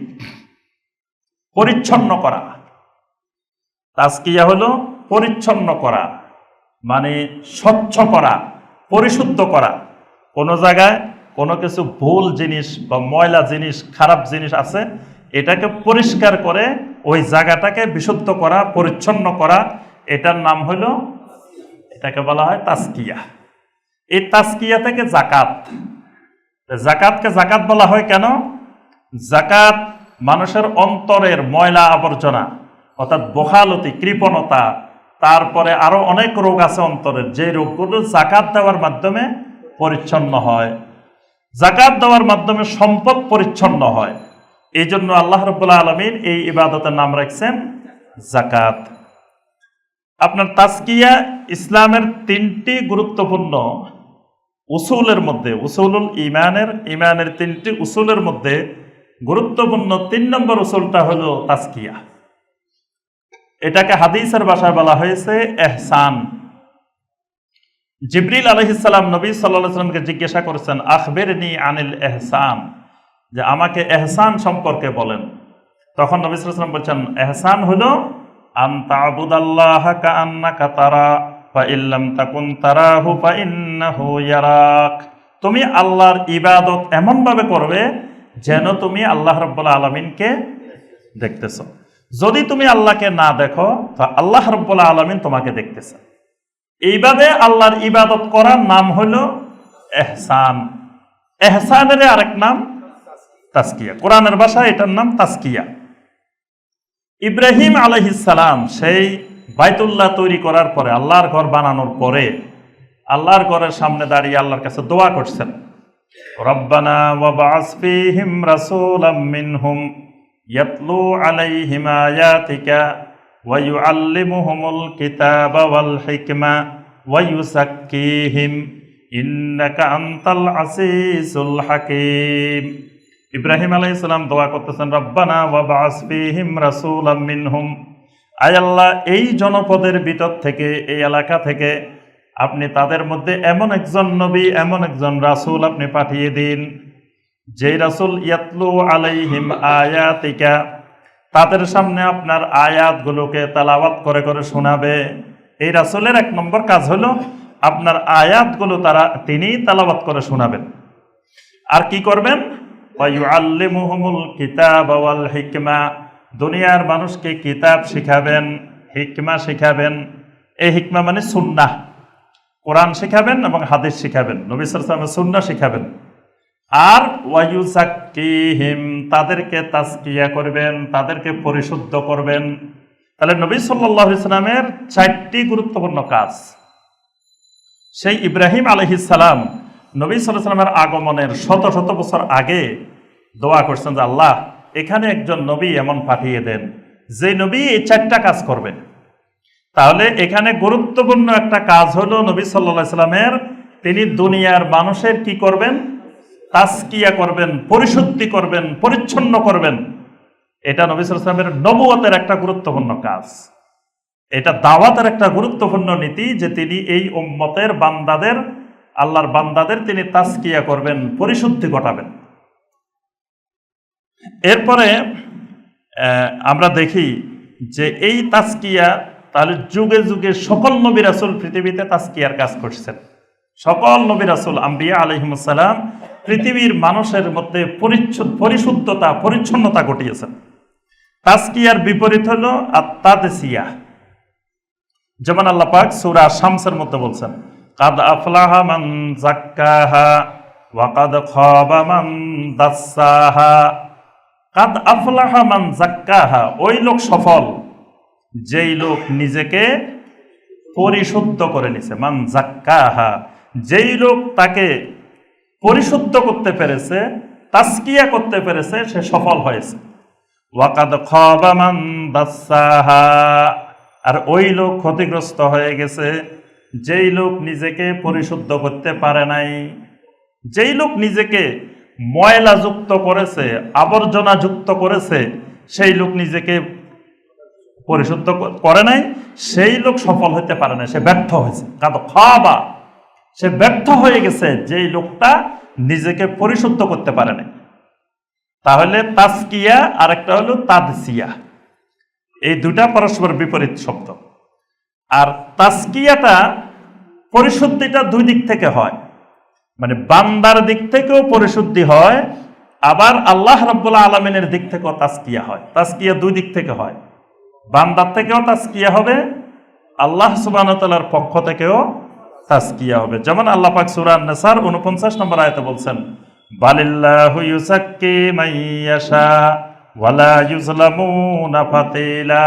পরিচ্ছন্ন করা। তাজকিয়া হলো পরিচ্ছন্ন করা, মানে স্বচ্ছ করা, পরিশুদ্ধ করা। কোনো জায়গায় কোনো কিছু ভুল জিনিস বা ময়লা জিনিস, খারাপ জিনিস আছে, এটাকে পরিষ্কার করে ওই জায়গাটাকে বিশুদ্ধ করা, পরিচ্ছন্ন করা, এটার নাম হলো এটাকে বলা হয় তাজকিয়া। এই তাজকিয়া থেকে জাকাত। জাকাতকে জাকাত বলা হয় কেন? জাকাত মানুষের অন্তরের ময়লা আবর্জনা, অর্থাৎ বখালতি, কৃপণতা, তারপরে আরো অনেক রোগ আছে অন্তরের, যে রোগগুলো জাকাত দেওয়ার মাধ্যমে পরিচ্ছন্ন হয়। জাকাত দেওয়ার মাধ্যমে সম্পদ পরিচ্ছন্ন হয়। এই জন্য আল্লাহ রাব্বুল আলামিন এই ইবাদতের নাম রাখছেন জাকাত। আপনার তাজকিয়া ইসলামের 3টি গুরুত্বপূর্ণ উসুলের মধ্যে, উসুলুল ইমানের 3টি উসুলের মধ্যে গুরুত্বপূর্ণ 3 নম্বর উসুলটা হলো তাজকিয়া। এটাকে হাদিসের ভাষায় বলা হয়েছে ইহসান। জিবরিল আলাইহিস সালাম নবী সাল্লাল্লাহু আলাইহি ওয়াসাল্লামকে জিজ্ঞাসা করেছেন, আখবিরনি আনিল ইহসান, যে আমাকে ইহসান সম্পর্কে বলেন। তখন নবী সাল্লাল্লাহু আলাইহি ওয়াসাল্লাম বলেছেন, ইহসান হলো আন তা'বুদাল্লাহা কাআন্নাকা তারা ফা ইল্লাম তাকুন তারাহু ফা ইন্নাহু ইয়ারাক। তুমি আল্লাহর ইবাদত এমন ভাবে করবে যেন তুমি আল্লাহ রাব্বুল আলামিনকে দেখতেছো। যদি তুমি আল্লাহকে না দেখো তো আল্লাহ রাব্বুল আলামিন তোমাকে দেখতেছে। এইভাবে আল্লাহর ইবাদত করার নাম হলো ইহসান। ইহসানের আরেক নাম তাজকিয়া। কোরআনের ভাষায় এটার নাম তাজকিয়া। ইব্রাহিম আলাইহিস সালাম সেই বাইতুল্লাহ তৈরি করার পরে, আল্লাহর ঘর বানানোর পরে, আল্লাহর ঘরের সামনে দাঁড়িয়ে আল্লাহর কাছে দোয়া করছেন, রব্বানা ওয়াবআস ফীহিম রাসূলাম মিনহুম ইয়াতলু আলাইহিম আয়াতিকা ওয়া ইউআল্লিমুহুমুল কিতাবা ওয়াল হিকমা ওয়া ইউযাক্কিহিম ইন্নাকা আনতাল আসিসুল হাকীম। ইব্রাহিম আলাইহিস সালাম দোয়া করতেছেন, রব্বানা ওয়াবআস ফীহিম রাসূলাম মিনহুম, আয় আল্লাহ এই জনপদের ভিতর থেকে, এই এলাকা থেকে আপনি তাদের মধ্যে এমন একজন নবী, এমন একজন রাসূল আপনি পাঠিয়ে দিন, যেই রাসূল ইয়াতলু আলাইহিম আয়াতিকা, তাদের সামনে আপনার আয়াতগুলোকে তেলাওয়াত করে করে শোনাবে। এই রাসূলের 1 নম্বর কাজ হলো আপনার আয়াতগুলো তিনি তেলাওয়াত করে শোনাবেন। আর কি করবেন? ওয়া ইউআল্লিমুহুমুল কিতাবা ওয়াল হিকমা, দুনিয়ার মানুষকে কিতাব শিখাবেন, হিকমা শিখাবেন। এই হিকমা মানে সুন্নাহ, কোরআন শিখাবেন এবং হাদিস শিখাবেন, নবী সাল্লাল্লাহু আলাইহি ওয়াসাল্লামের সুন্নাহ শিখাবেন। আর ওয়া ইউযাক্কিহিম, তাদেরকে তাজকিয়া করবেন, তাদেরকে পরিশুদ্ধ করবেন। তাহলে নবী সাল্লাল্লাহু আলাইহি ওয়াসাল্লামের 4টি গুরুত্বপূর্ণ কাজ। সেই ইব্রাহিম আলাইহিস সালাম নবী সাল্লাল্লাহু আলাইহি ওয়াসাল্লামের আগমনের শত শত বছর আগে দোয়া করছেন যে আল্লাহ এখানে একজন নবী এমন পাঠিয়ে দেন যে নবী এই 4টা কাজ করবে। তাহলে এখানে গুরুত্বপূর্ণ একটা কাজ হলো নবী সাল্লাল্লাহু আলাইহি ওয়াসাল্লামের, তিনি দুনিয়ার মানুষের কি করবেন? তাজকিয়া করবেন, পরিশুদ্ধি করবেন, পরিচ্ছন্ন করবেন। এটা নবী সাল্লাল্লাহু আলাইহি ওয়াসাল্লামের নবুয়তের একটা গুরুত্বপূর্ণ কাজ। এটা দাওয়াতের একটা গুরুত্বপূর্ণ নীতি যে তিনি এই উম্মতের বান্দাদের, আল্লাহর বান্দাদের তিনি তাজকিয়া করবেন, পরিশুদ্ধি ঘটাবেন। এরপরে আমরা দেখি যে এই তাজকিয়া, তাহলে যুগে যুগে সকল নবী রাসূল পৃথিবীতে তাজকিয়ার কাজ করছেন। সকল নবী রাসূল আম্বিয়া আলাইহিমুস সালাম পৃথিবীর মানুষের মধ্যে পরিশুদ্ধতা, পরিচ্ছন্নতা ঘটিয়েছেন। তাজকিয়ার বিপরীত হলো আত-তাদসিয়া। যেমন আল্লাহ পাক সূরা শামসের মধ্যে বলছেন, কাদ আফলাহা মান যাক্কাহা ওয়া কাদ খাবা মান দাসসাহা। কাদ আফলাহা মান যাক্কাহা, ওই লোক সফল যেই লোক নিজেকে পরিশুদ্ধ করে নিছে। মান যাক্কাহা, যেই লোক তাকে পরিশুদ্ধ করতে পেরেছে, তাজকিয়া করতে পেরেছে, সে সফল হয়েছে। ওয়া কাদ খাবা মান দাসসাহা, আর ওই লোক ক্ষতিগ্রস্ত হয়ে গেছে যেই লোক নিজেকে পরিশুদ্ধ করতে পারে নাই। যেই লোক নিজেকে ময়লা যুক্ত করেছে, আবর্জনা যুক্ত করেছে, সেই লোক নিজেকে পরিশুদ্ধ করে নাই, সেই লোক সফল হতে পারে না, সে ব্যর্থ হয়েছে। কাদ খাবা, সে ব্যর্থ হয়ে গেছে যেই লোকটা নিজেকে পরিশুদ্ধ করতে পারে না। তাহলে তাজকিয়া আর একটা হলো তাদসিয়া, এই দুটা পরস্পর বিপরীত শব্দ। আর তাজকিয়াটা, পরিশুদ্ধিটা 2 দিক থেকে হয়, মানে বান্দার দিক থেকেও পরিশুদ্ধি হয়, আবার আল্লাহ রাব্বুল আলামিনের দিক থেকেও তাজকিয়া হয়। তাজকিয়া 2 দিক থেকে হয়, বান্দার থেকেও তাজকিয়া হবে, আল্লাহ সুবহানাহু ওয়া তাআলার পক্ষ থেকেও তাজকিয়া হবে। যেমন আল্লাহ পাক সূরা আন-নাসার 49 নম্বর আয়াতে বলছেন, বালিল্লাহু ইউযাক্কি মান ইয়াশা ওয়ালা ইউযলামুনা ফাতিলা।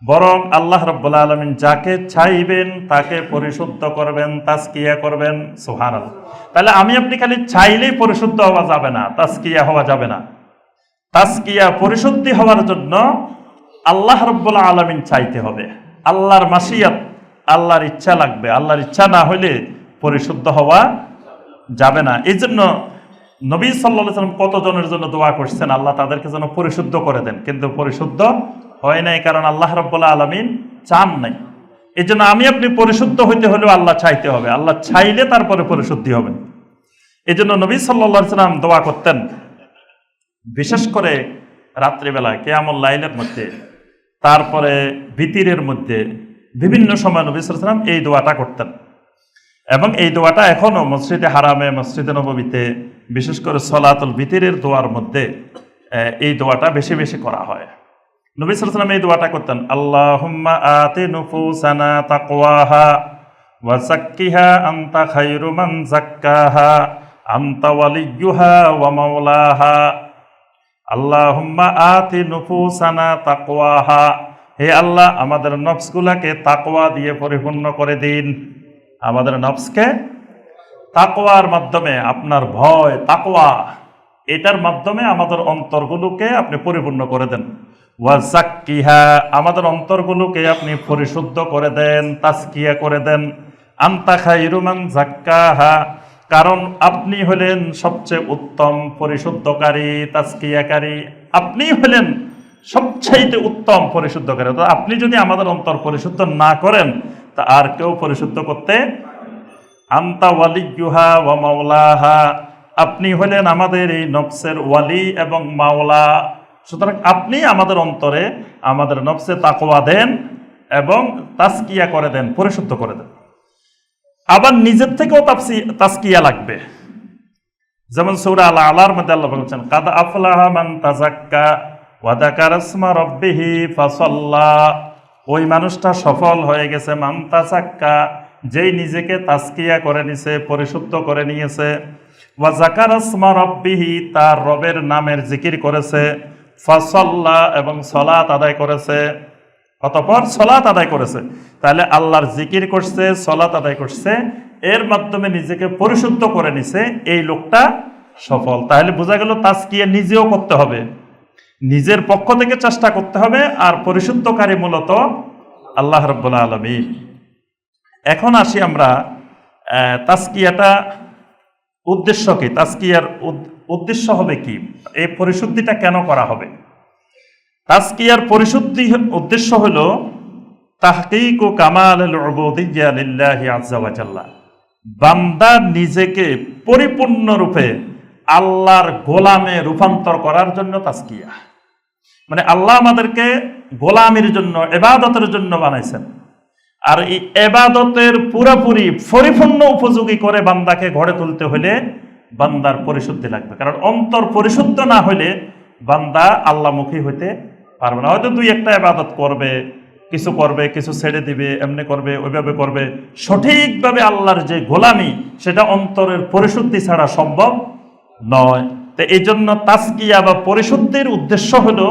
বরং আল্লাহ রাব্বুল আলামিন যাকে চাইবেন তাকে পরিশুদ্ধ করবেন, তাজকিয়া করবেন। সুবহানাল্লাহ। তাহলে আমি আপনি খালি চাইলেই পরিশুদ্ধ হওয়া যাবে না, তাজকিয়া হওয়া যাবে না। তাজকিয়া পরিশুদ্ধি হওয়ার জন্য আল্লাহ রাব্বুল আলামিন চাইতে হবে, আল্লাহর মাশিয়াত, আল্লাহর ইচ্ছা লাগবে। আল্লাহর ইচ্ছা না হইলে পরিশুদ্ধ হওয়া যাবে না। এই জন্য নবী সাল্লাল্লাহু আলাইহি ওয়াসাল্লাম কতজনের জন্য দোয়া করছেন আল্লাহ তাদেরকে যেন পরিশুদ্ধ করে দেন, কিন্তু পরিশুদ্ধ হয় নাই, কারণ আল্লাহ রাব্বুল আলামিন চান নাই। এই জন্য আমি আপনি পরিশুদ্ধ হইতে হলেও আল্লাহ চাইতে হবে, আল্লাহ চাইলে তারপরে পরিশুদ্ধি হবে। এই জন্য নবী সাল্লাল্লাহু আলাইহি ওয়াসাল্লাম দোয়া করতেন, বিশেষ করে রাত্রিবেলা কিয়ামুল লাইলের মধ্যে, তারপরে বিতিরের মধ্যে, বিভিন্ন সময় নবী সাল্লাল্লাহু আলাইহি ওয়াসাল্লাম এই দোয়াটা করতেন। এবং এই দোয়াটা এখনো মসজিদে হারামে, মসজিদে নববীতে, বিশেষ করে সলাতুল বিতিরের দোয়ার মধ্যে এই দোয়াটা বেশি বেশি করা হয়। নবী সাল্লাল্লাহু আলাইহি ওয়াসাল্লাম এই দোয়াটা করতেন, আল্লাহুম্মা আতি নুফুসানা তাকওয়াহা ওয়া যাক্কিহা আনতা খায়রু মান যাক্কাহা আনতা ওয়ালিয়্যুহা ওয়া মাওলাহা। আল্লাহুম্মা আতি নুফুসানা তাকওয়াহা, হে আল্লাহ আমাদের নফসগুলাকে তাকওয়া দিয়ে পরিপূর্ণ করে দিন। আমাদের নফসকে তাকওয়ার মাধ্যমে, আপনার ভয়, তাকওয়া, এটার মাধ্যমে আমাদের অন্তরগুলোকে আপনি পরিপূর্ণ করে দেন। ওয়া যাক্কিহা, আমাদের অন্তরগুলোকে আপনি পরিশুদ্ধ করে দেন, তাজকিয়া করে দেন। আনতা খায়রু মান যাক্কাহা, কারণ আপনি হলেন সবচেয়ে উত্তম পরিশুদ্ধকারী, তাজকিয়াকারী। আপনি হলেন সবচাইতে উত্তম পরিশুদ্ধকারী। তো আপনি যদি আমাদের অন্তর পরিশুদ্ধ না করেন তা আর কেউ পরিশুদ্ধ করতে। আনতা ওয়ালিয়্যুহা ওয়া মাওলাহা, আপনি হলেন আমাদের এই নফসের ওয়ালি এবং মাওলা। সুতরাং আপনি আমাদের অন্তরে, আমাদের নফসে তাকওয়া দেন এবং তাজকিয়া করে দেন, পরিশুদ্ধ করে দেন। আবার নিজের থেকেও তাজকিয়া লাগবে। যেমন সূরা আল আলার মধ্যে আল্লাহ বলেছেন, কাদ আফলাহা মান তাযাক্কা ওয়া যাকারা ইসমা রাব্বিহি ফাসাল্লা। ওই মানুষটা সফল হয়ে গেছে, মান তাযাক্কা, যেই নিজেকে তাজকিয়া করে নিছে, পরিশুদ্ধ করে নিয়েছে। ওয়া যাকারা ইসমা রাব্বিহি, তার রবের নামের জিকির করেছে। ফাসাল্লা, এবং সালাত আদায় করেছে। অতঃপর সালাত আদায় করেছে। তাহলে আল্লাহর জিকির করছে, সালাত আদায় করছে, এর মাধ্যমে নিজেকে পরিশুদ্ধ করে নিছে, এই লোকটা সফল। তাহলে বোঝা গেল তাজকিয়া নিজেও করতে হবে, নিজের পক্ষ থেকে চেষ্টা করতে হবে, আর পরিশুদ্ধকারী মূলত আল্লাহ রাব্বুল আলামিন। এখন আসি আমরা তাজকিয়াটা উদ্দেশ্য কি, তাজকিয়ার উদ্দেশ্য হবে কি, এই পরিশুদ্ধিটা কেন করা হবে। তাজকিয়ার পরিশুদ্ধি উদ্দেশ্য হলো তাহকিকু কামালুল উবুদিয়্যা লিল্লাহি আযজা ওয়া জাল্লা, বান্দা নিজেকে পরিপূর্ণরূপে আল্লাহর গোলামে রূপান্তর করার জন্য তাজকিয়া। মানে আল্লাহ আমাদেরকে গোলামির জন্য, ইবাদতের জন্য বানাইছেন, আর এই ইবাদতের পুরোপুরি পরিপূর্ণ উপযোগী করে বান্দাকে গড়ে তুলতে হলে বান্দার পরিশুদ্ধি লাগবে। কারণ অন্তর পরিশুদ্ধ না হলে বান্দা আল্লাহমুখী হইতে পারবে না। হয়তো দুই একটা ইবাদত করবে, কিছু ছেড়ে দিবে, এমনি করবে, ওইভাবে করবে, সঠিকভাবে আল্লাহর যে গোলামি সেটা অন্তরের পরিশুদ্ধি ছাড়া সম্ভব নয়। তো এই জন্য তাজকিয়া বা পরিশুদ্ধির উদ্দেশ্য হলো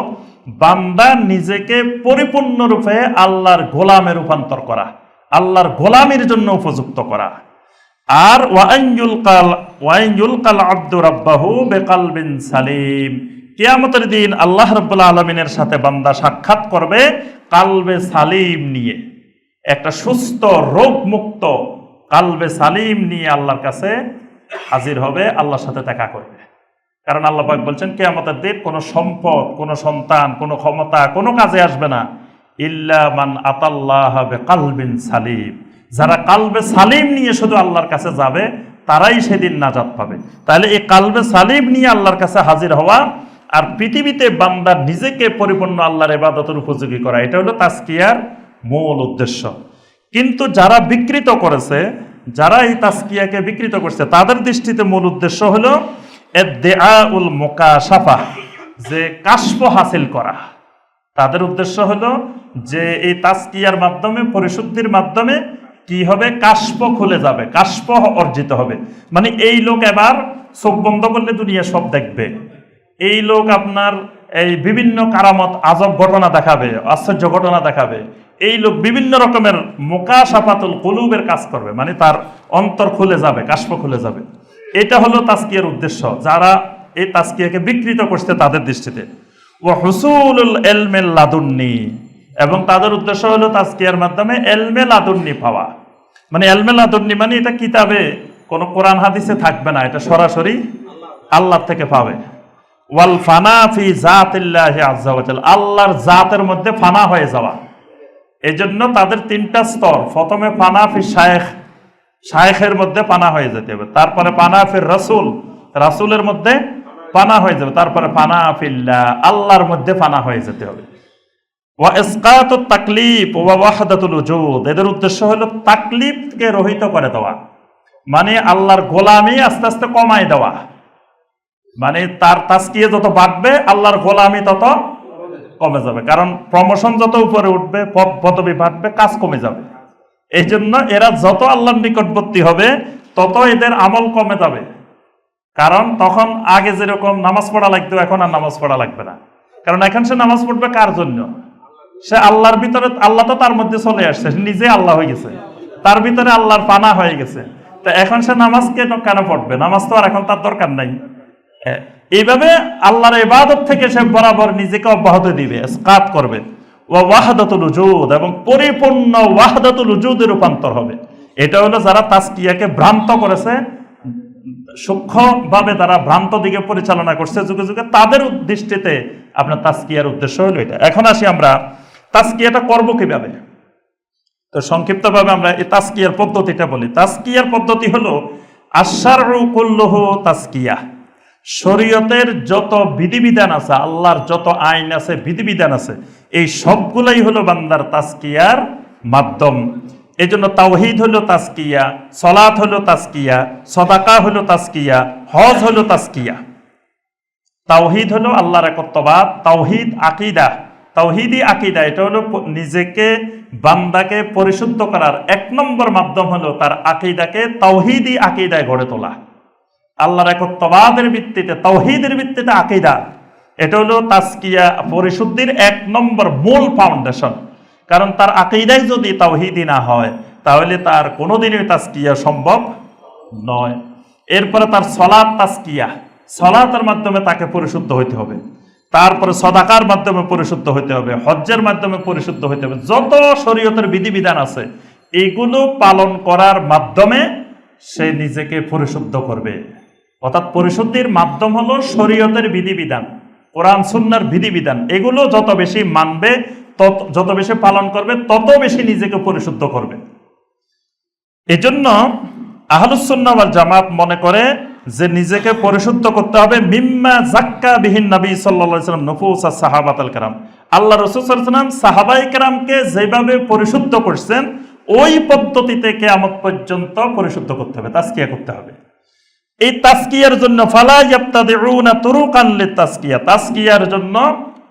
বান্দা নিজেকে পরিপূর্ণরূপে আল্লাহর গোলামে রূপান্তর করা, আল্লাহর গোলামির জন্য উপযুক্ত করা। আর ওয়াইয়ুলকাল আব্দু রাব্বাহু বিকালবিন সালিম, কিয়ামতের দিন আল্লাহ রাব্বুল আলামিনের সাথে বান্দা সাক্ষাৎ করবে কালবে সালিম নিয়ে, একটা সুস্থ রোগমুক্ত কালবে সালিম নিয়ে আল্লাহর কাছে হাজির হবে, আল্লাহর সাথে দেখা করবে। কারণ আল্লাহ পাক বলছেন কিয়ামতের দিন কোনো সম্পদ, কোনো সন্তান, কোনো ক্ষমতা কোনো কাজে আসবে না, ইল্লা মান আতাল্লাহ বিকালবিন সালিম, যারা কালবে সালিম নিয়ে শুধু আল্লাহর কাছে যাবে তারাই সেদিন নাজাত পাবে। তাহলে এই কালবে সালিম নিয়ে আল্লাহর কাছে হাজির হওয়া আর পৃথিবীতে বান্দার নিজেকে পরিপূর্ণ আল্লাহর ইবাদতের উপযোগী করা, এটা হলো তাজকিয়ার মূল উদ্দেশ্য। কিন্তু যারা বিকৃত করেছে, যারা এই তাজকিয়াকে বিকৃত করছে, তাদের দৃষ্টিতে মূল উদ্দেশ্য হলো ইদ্দিআউল মুকাশাফা, যে কাশফ হাসিল করা। তাদের উদ্দেশ্য হলো যে এই তাজকিয়ার মাধ্যমে, পরিশুদ্ধির মাধ্যমে কি হবে, কাশ্প খুলে যাবে, কাশ্প অর্জিত হবে। মানে এই লোক এবার চোখ বন্ধ করলে দুনিয়া সব দেখবে। এই লোক আপনার এই বিভিন্ন কারামত, আজব ঘটনা দেখাবে, আশ্চর্য ঘটনা দেখাবে। এই লোক বিভিন্ন রকমের মুকাশাফাতুল কুলুবের কাজ করবে, মানে তার অন্তর খুলে যাবে, কাশ্প খুলে যাবে। এটা হলো তাজকিয়ার উদ্দেশ্য, যারা এই তাজকিয়াকে বিকৃত করছে তাদের দৃষ্টিতে। ওয়া হুসুলুল ইলমিল লাদুন্নি, এবং তাদের উদ্দেশ্য হলো তাজকিয়ার মাধ্যমে ইলমে লাদুন্নি পাওয়া। মানে ইলমে লাদুন্নি মানে এটা কিতাবে কোনো কোরআন হাদিসে থাকবে না, এটা সরাসরি আল্লাহ থেকে পাবে। ওয়াল ফানা ফি জাতিল্লাহি আযজা ওয়া জাল, আল্লাহর জাতের মধ্যে ফানা হয়ে যাওয়া। এই জন্য তাদের তিনটা স্তর। প্রথমে ফানা ফি শায়েখ, শায়েখের মধ্যে পানা হয়ে যেতে হবে। তারপরে পানা ফির রাসূল, রাসূলের মধ্যে পানা হয়ে যাবে। তারপরে পানা ফিল্লাহ, আল্লাহর মধ্যে পানা হয়ে যেতে হবে। ওয়া ইসকাতুত তাকলিফ ওয়া ওয়াহদাতুল ওজুদ, এদের উদ্দেশ্য হলো তাকলিফকে রহিত করে দেওয়া, মানে আল্লাহর গোলামি আস্তে আস্তে কমায় দেওয়া। মানে তার তাজকিয়া যত বাড়বে, আল্লাহর গোলামি তত কমে যাবে। কারণ প্রমোশন যত উপরে উঠবে, পদবি বাড়বে, কাজ কমে যাবে। এই জন্য এরা যত আল্লাহর নিকটবর্তী হবে, তত এদের আমল কমে যাবে। কারণ তখন আগে যেরকম নামাজ পড়া লাগতো, এখন আর নামাজ পড়া লাগবে না। কারণ এখন সে নামাজ পড়বে কার জন্য? সে আল্লাহর ভিতরে, আল্লাহ তো তার মধ্যে চলে আসছে, নিজে আল্লাহ হয়ে গেছে, তার ভিতরে আল্লাহর পানা হয়ে গেছে। তো এখন সে নামাজ কেন পড়বে? নামাজ তো আর এখন তার দরকার নাই। এইভাবে আল্লাহর ইবাদত থেকে সে বরাবর নিজেকে অব্যাহত দিবে, ইসকাত করবে। ওয়া ওয়াহদাতুল উজুদ, এবং পরিপূর্ণ ওয়াহদাতুল উজুদে রূপান্তর হবে। এটা হলো যারা তাজকিয়াকে ভ্রান্ত করেছে, সূক্ষ্মভাবে তারা ভ্রান্ত দিকে পরিচালনা করছে যুগে যুগে, তাদের দৃষ্টিতে আপনার তাজকিয়ার উদ্দেশ্য হলো এটা। এখন আসি আমরা তাজকিয়াটা করব কিভাবে। তো সংক্ষিপ্তভাবে আমরা এই তাজকিয়ার পদ্ধতিটা বলি। তাজকিয়ার পদ্ধতি হলো আশ-শারউ কুল্লুহু তাজকিয়া, শরীয়তের যত বিধিবিধান আছে, আল্লাহর যত আইন আছে, বিধিবিধান আছে, এই সবগুলাই হলো বান্দার তাজকিয়ার মাধ্যম। এই জন্য তাওহীদ হলো তাজকিয়া, সালাত হলো তাজকিয়া, সাদাকা হলো তাজকিয়া, হজ হলো তাজকিয়া। তাওহীদ হলো আল্লাহর একত্ববাদ, তাওহীদ আকীদা, তাওহীদি আকীদা, এটা হলো নিজেকে, বান্দাকে পরিশুদ্ধ করার এক নম্বর মাধ্যম হলো তার আকীদাকে তাওহীদি আকীদায় গড়ে তোলা। আল্লাহর একত্ববাদের ভিত্তিতে, তাওহীদের ভিত্তিতে আকীদা, এটা হলো তাজকিয়া, পরিশুদ্ধির এক নম্বর মূল ফাউন্ডেশন। কারণ তার আকীদাই যদি তাওহীদি না হয়, তাহলে তার কোনোদিনই তাজকিয়া সম্ভব নয়। এরপরে তার সালাত তাজকিয়া, সালাতের মাধ্যমে তাকে পরিশুদ্ধ হইতে হবে। তারপরে সাদাকার মাধ্যমে পরিশুদ্ধ হইতে হবে, হজ্জের মাধ্যমে পরিশুদ্ধ হইতে হবে। যত শরীয়তের বিধিবিধান আছে, এইগুলো পালন করার মাধ্যমে সে নিজেকে পরিশুদ্ধ করবে। অর্থাৎ পরিশুদ্ধির মাধ্যম হলো শরীয়তের বিধিবিধান, কোরআন সুন্নাহর বিধিবিধান। এগুলো যত বেশি মানবে, যত বেশি পালন করবে, তত বেশি নিজেকে পরিশুদ্ধ করবে। এজন্য আহলুস সুন্নাহ ওয়াল জামাত মনে করে যে নিজেকে পরিশুদ্ধ করতে হবে মিম্মা যাক্কা বিহিন নবী সাল্লাল্লাহু আলাইহি ওয়াসাল্লাম নুফুস সাহাবাতুল কিরাম। আল্লাহ রাসূল সাল্লাল্লাহু আলাইহি ওয়াসাল্লাম সাহাবায়ে কেরামকে যেভাবে পরিশুদ্ধ করছেন, ওই পদ্ধতিতে কিয়ামত পর্যন্ত পরিশুদ্ধ করতে হবে, তাজকিয়া করতে হবে। এই তাজকিয়ার জন্য ফালা ইয়াবতাদিউনা তুরুকান লিতাজকিয়া, তাজকিয়ার জন্য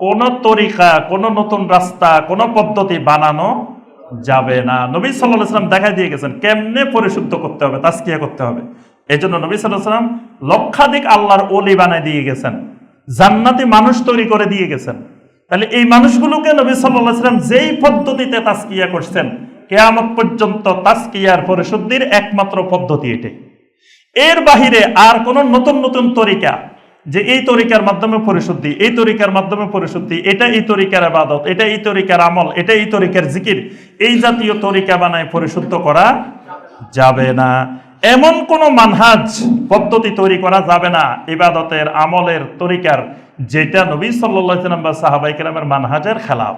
কোন তরিকা, কোন নতুন রাস্তা, কোন পদ্ধতি বানানো যাবে না। নবী সাল্লাল্লাহু আলাইহি ওয়াসাল্লাম দেখাই দিয়ে গেছেন কেমনে পরিশুদ্ধ করতে হবে, তাজকিয়া করতে হবে। এই জন্য নবী সাল্লাল্লাহু আলাইহি ওয়াসাল্লাম লক্ষাধিক আল্লাহর ওলি বানায় দিয়ে গেছেন, জান্নাতি মানুষ তৈরি করে দিয়ে গেছেন। তাহলে এই মানুষগুলোকে নবী সাল্লাল্লাহু আলাইহি ওয়াসাল্লাম যেই পদ্ধতিতে তাজকিয়া করছেন, কিয়ামত পর্যন্ত তাজকিয়ার পরিশুদ্ধির একমাত্র পদ্ধতি এটাই। এর বাহিরে আর কোন নতুন নতুন তরিকা, যে এই তরিকার মাধ্যমে পরিশুদ্ধি, এই তরিকার মাধ্যমে পরিশুদ্ধি, এটা এই তরিকার ইবাদত, এটা এই তরিকার আমল, এটা এই তরিকার জিকির, এই জাতীয় তরিকা বানায় পরিশুদ্ধ করা যাবে না। এমন কোন মানহাজ, পদ্ধতি তৈরি করা যাবে না ইবাদতের, আমলের, তরিকার, যেটা নবী সাল্লাল্লাহু আলাইহি ওয়াসাল্লাম বা সাহাবায়ে কেরামের মানহাজের খেলাফ।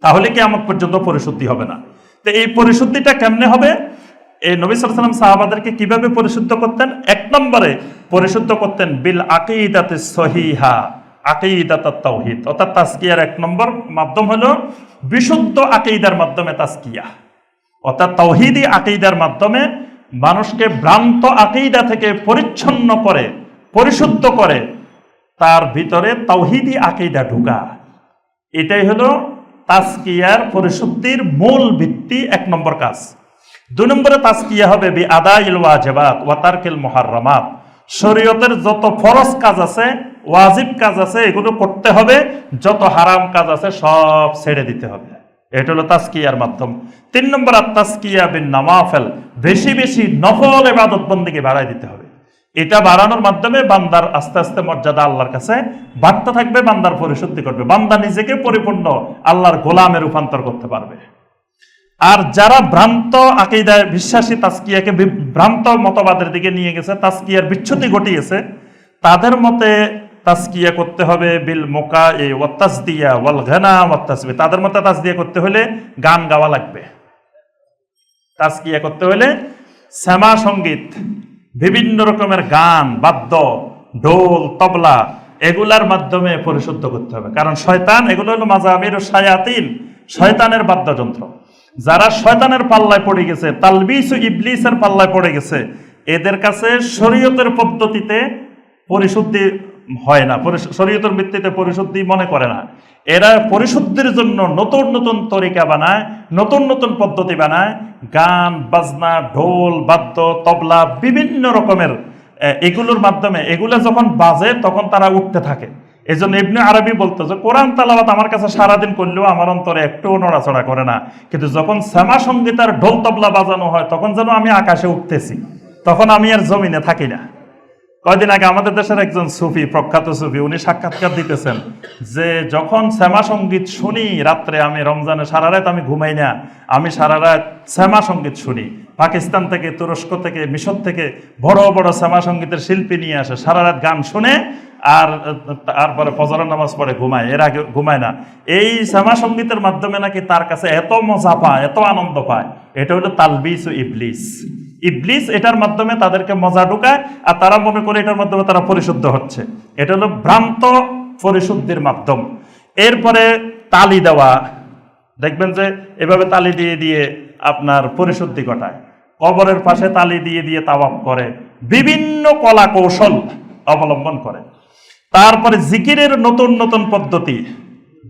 তাহলে কিয়ামত পর্যন্ত পরিশুদ্ধি হবে না। তো এই পরিশুদ্ধিটা কেমনে হবে? এই নবী সাল্লাল্লাহু আলাইহি ওয়াসাল্লাম সাহাবাদেরকে কিভাবে পরিশুদ্ধ করতেন? এক নম্বরে পরিশুদ্ধ করতেন বিল আকিদাতিস সহিহা, আকিদাতুত তাওহীদ। অর্থাৎ তাজকিয়ার এক নম্বর মাধ্যম হলো বিশুদ্ধ আকিদার মাধ্যমে তাজকিয়া, অর্থাৎ তাওহীদি আকিদার মাধ্যমে মানুষকে ভ্রান্ত আকিদা থেকে পরিচ্ছন্ন করে, পরিশুদ্ধ করে, তার ভিতরে তাওহীদি আকিদা ঢুকা। এটাই হলো তাজকিয়ার পরিশুদ্ধির মূল ভিত্তি, 1 নম্বর কাজ। 2 নম্বরে তাজকিয়া হবে বি আদাইল ওয়াজিবাত ওয়া তারকিল মুহাররামাত। শরীয়তের যত ফরজ কাজ আছে, ওয়াজিব কাজ আছে, এগুলো করতে হবে, যত হারাম কাজ আছে সব ছেড়ে দিতে হবে। এটা হলো তাজকিয়ার মাধ্যম। 3 নম্বর আত-তাজকিয়া বিন নওয়াফিল, বেশি বেশি নফল ইবাদত বন্দেগী বাড়াই দিতে হবে। এটা বাড়ানোর মাধ্যমে বান্দার আস্তে আস্তে মর্যাদা আল্লাহর কাছে বাড়তে থাকবে, বান্দার পরিশুদ্ধি করবে, বান্দা নিজেকে পরিপূর্ণ আল্লাহর গোলামে রূপান্তর করতে পারবে। আর যারা ভ্রান্ত আকীদায় বিশ্বাসী, তাজকিয়াকে ভ্রান্ত মতবাদের দিকে নিয়ে গেছে, তাজকিয়ার বিচ্যুতি ঘটিয়েছে, তাদের মতে তাজকিয়া করতে হবে বিল মুকাই ওয়াত তাসদিয়া ওয়াল গানা ওয়াত তাসবিহ। তাদের মতে তাজকিয়া করতে হলে গান গাওয়া লাগবে, তাজকিয়া করতে হলে শ্যামা সঙ্গীত, বিভিন্ন রকমের গান, বাদ্য, ঢোল, তবলা, এগুলার মাধ্যমে পরিশুদ্ধ করতে হবে। কারণ শয়তান, এগুলো হলো মাযামির শায়াতিন, শয়তানের বাদ্যযন্ত্র। যারা শয়তানের পাল্লায় পড়ে গেছে, তালবিস ও ইবলিসের পাল্লায় পড়ে গেছে, এদের কাছে শরীয়তের পদ্ধতিতে পরিশুদ্ধি হয় না, শরীয়তের ভিত্তিতে পরিশুদ্ধি মনে করে না। এরা পরিশুদ্ধির জন্য নতুন নতুন তরিকা বানায়, নতুন নতুন পদ্ধতি বানায়, গান বাজনা, ঢোল, বাদ্য, তবলা, বিভিন্ন রকমের এগুলোর মাধ্যমে, এগুলো যখন বাজে তখন তারা উঠতে থাকে। এই জন্য ইবনে আরবি বলতো যে কোরআন তালাওয়াত আমার কাছে সারাদিন করলেও আমার অন্তরে একটুও নড়াচড়া করে না, কিন্তু যখন শ্যামা সঙ্গীত আর ঢোল তবলা বাজানো হয় তখন যেন আমি আকাশে উঠতেছি, তখন আমি আর জমিনে থাকি না। কয়দিন আগে আমাদের দেশের একজন সুফি, প্রখ্যাত সুফি, উনি সাক্ষাৎকার দিতেছেন যে যখন শ্যামা সঙ্গীত শুনি রাত্রে, আমি রমজানে সারা রাত আমি ঘুমাই না, আমি সারা রাত শ্যামা সঙ্গীত শুনি। পাকিস্তান থেকে, তুরস্ক থেকে, মিশর থেকে বড় বড় শ্যামা সঙ্গীতের শিল্পী নিয়ে আসে, সারা রাত গান শুনে আর তারপরে ফজরের নামাজ পড়ে ঘুমায়, এর আগে ঘুমায় না। এই শ্যামা সঙ্গীতের মাধ্যমে নাকি তার কাছে এত মজা পায়, এত আনন্দ পায়। এটা হলো তালবিস ও ইবলিস। ইবলিস এটার মাধ্যমে তাদেরকে মজা ঢুকায়, আর তারা মনে করে এটার মাধ্যমে তারা পরিশুদ্ধ হচ্ছে। এটা হলো ভ্রান্ত পরিশুদ্ধির মাধ্যম। এরপরে তালি দেওয়া, দেখবেন যে এভাবে তালি দিয়ে দিয়ে আপনার পরিশুদ্ধি ঘটায়, কবরের পাশে তালি দিয়ে দিয়ে তাওয়াফ করে, বিভিন্ন কলা কৌশল অবলম্বন করে। তারপরে জিকিরের নতুন নতুন পদ্ধতি,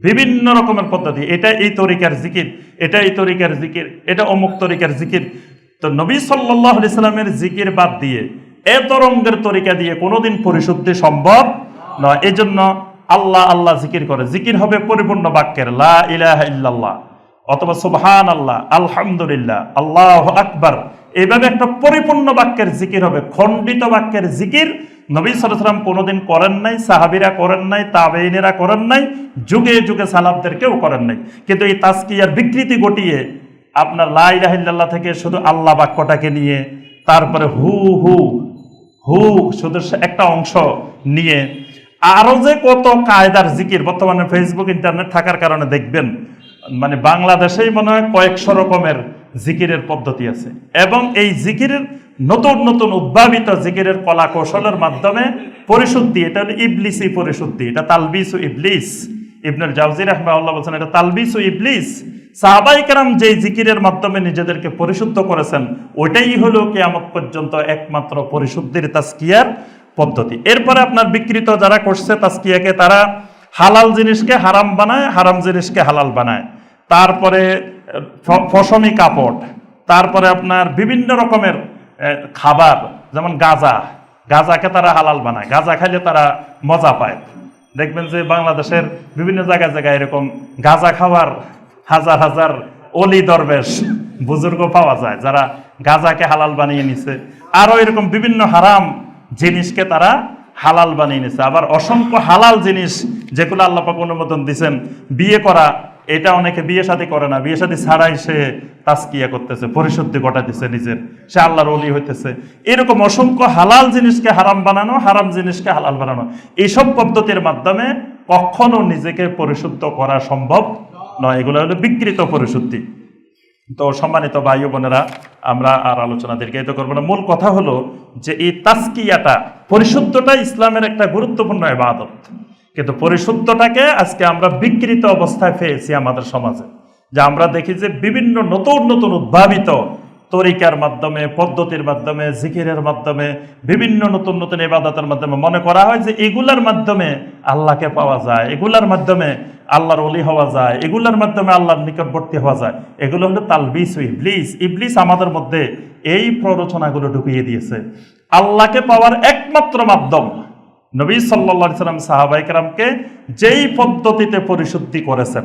বিভিন্ন রকমের পদ্ধতি, এটা এই তরিকার জিকির, এটা এই তরিকার জিকির, এটা অমুক তরিকার জিকির। তো নবী সাল্লাল্লাহু আলাইহি সাল্লামের জিকির বাদ দিয়ে, এত রঙের তরিকা দিয়ে কোনোদিন পরিশুদ্ধি সম্ভব নয়। এই জন্য আল্লাহ আল্লাহ জিকির করে, জিকির হবে পরিপূর্ণ বাক্যের, লা ইলাহা ইল্লাল্লাহ অথবা সুবহানাল্লাহ, আলহামদুলিল্লাহ, আল্লাহু আকবার, এইভাবে একটা পরিপূর্ণ বাক্যের জিকির হবে। খণ্ডিত বাক্যের জিকির নবী সাল্লাল্লাহু আলাইহি ওয়াসাল্লাম কোনোদিন করেন নাই, সাহাবীরা করেন নাই, তাবেঈনেরা করেন নাই, যুগে যুগে সালাফদের কেউ করেন নাই। কিন্তু এই তাজকিয়ার বিকৃতি ঘটিয়ে আপনার লা ইলাহা ইল্লাল্লাহ থেকে শুধু আল্লাহ বাক্যটাকে নিয়ে, তারপরে হু হু হু শুধু একটা অংশ নিয়ে, আরো যে কত কায়দার জিকির, বর্তমানে ফেসবুক ইন্টারনেট থাকার কারণে দেখবেন মানে বাংলাদেশেই মনে হয় কয়েকশো রকমের জিকিরের পদ্ধতি আছে। এবং এই জিকিরের নতুন নতুন উদ্ভাবিত জিকিরের কলা কৌশলের মাধ্যমে পরিশুদ্ধি, এটা হলো ইবলিসি পরিশুদ্ধি, এটা তালবিস ও ইবলিস। ইবনুল জাওজি রাহিমাহুল্লাহ বলেছেন এটা তালবিস ও ইবলিস। সাহাবায়ে কেরাম যে জিকিরের মাধ্যমে নিজেদেরকে পরিশুদ্ধ করেছেন, ওইটাই হলো কিয়ামত পর্যন্ত একমাত্র পরিশুদ্ধির তাজকিয়ার পদ্ধতি। এরপরে আপনার বিকৃত যারা করছে তাজকিয়াকে, তারা হালাল জিনিসকে হারাম বানায়, হারাম জিনিসকে হালাল বানায়। তারপরে পশমি কাপড়, তারপরে আপনার বিভিন্ন রকমের খাবার, যেমন গাঁজাকে তারা হালাল বানায়, গাঁজা খাইলে তারা মজা পায়। দেখবেন যে বাংলাদেশের বিভিন্ন জায়গায় জায়গায় এরকম গাঁজা খাওয়ার হাজার হাজার অলি দরবেশ বুজুর্গ পাওয়া যায়, যারা গাঁজাকে হালাল বানিয়ে নিছে। আরো এরকম বিভিন্ন হারাম জিনিসকে তারা হালাল বানিয়ে নিছে। আবার অসংখ্য হালাল জিনিস যেগুলো আল্লাহ পাক অনুমোদন দিয়েছেন, বিয়ে করা, এটা অনেকে বিয়ে শাদী করে না, বিয়ে শাদী ছাড়াই সে তাজকিয়া করতেছে, পরিশুদ্ধি ঘটাতেছে নিজের, সে আল্লাহর ওলি হইতেছে। এরকম অসংখ্য হালাল জিনিসকে হারাম বানানো, হারাম জিনিসকে হালাল বানানো, এইসব পদ্ধতির মাধ্যমে কখনো নিজেকে পরিশুদ্ধ করা সম্ভব নয়। এগুলো হলো বিকৃত পরিশুদ্ধি। তো সম্মানিত ভাই ও বোনেরা, আমরা আর আলোচনা দীর্ঘায়িত করবো না। মূল কথা হলো যে এই তাজকিয়াটা, পরিশুদ্ধটা ইসলামের একটা গুরুত্বপূর্ণ ইবাদত, কিন্তু পরিশুদ্ধটাকে আজকে আমরা বিকৃত অবস্থায় পেয়েছি আমাদের সমাজে। যে আমরা দেখি যে বিভিন্ন নতুন নতুন উদ্ভাবিত তরিকার মাধ্যমে, পদ্ধতির মাধ্যমে, জিকিরের মাধ্যমে, বিভিন্ন নতুন নতুন ইবাদতের মাধ্যমে মনে করা হয় যে এগুলার মাধ্যমে আল্লাহকে পাওয়া যায়, এগুলার মাধ্যমে আল্লাহর ওলি হওয়া যায়, এগুলার মাধ্যমে আল্লাহর নিকটবর্তী হওয়া যায়। এগুলো হলো তালবিস ও ইবলিস। ইবলিস আমাদের মধ্যে এই প্ররোচনাগুলো ঢুকিয়ে দিয়েছে। আল্লাহকে পাওয়ার একমাত্র মাধ্যম নবী সাল্লাল্লাহু আলাইহি সাল্লাম সাহাবায়ে কেরামকে যেই পদ্ধতিতে পরিশুদ্ধি করেছেন,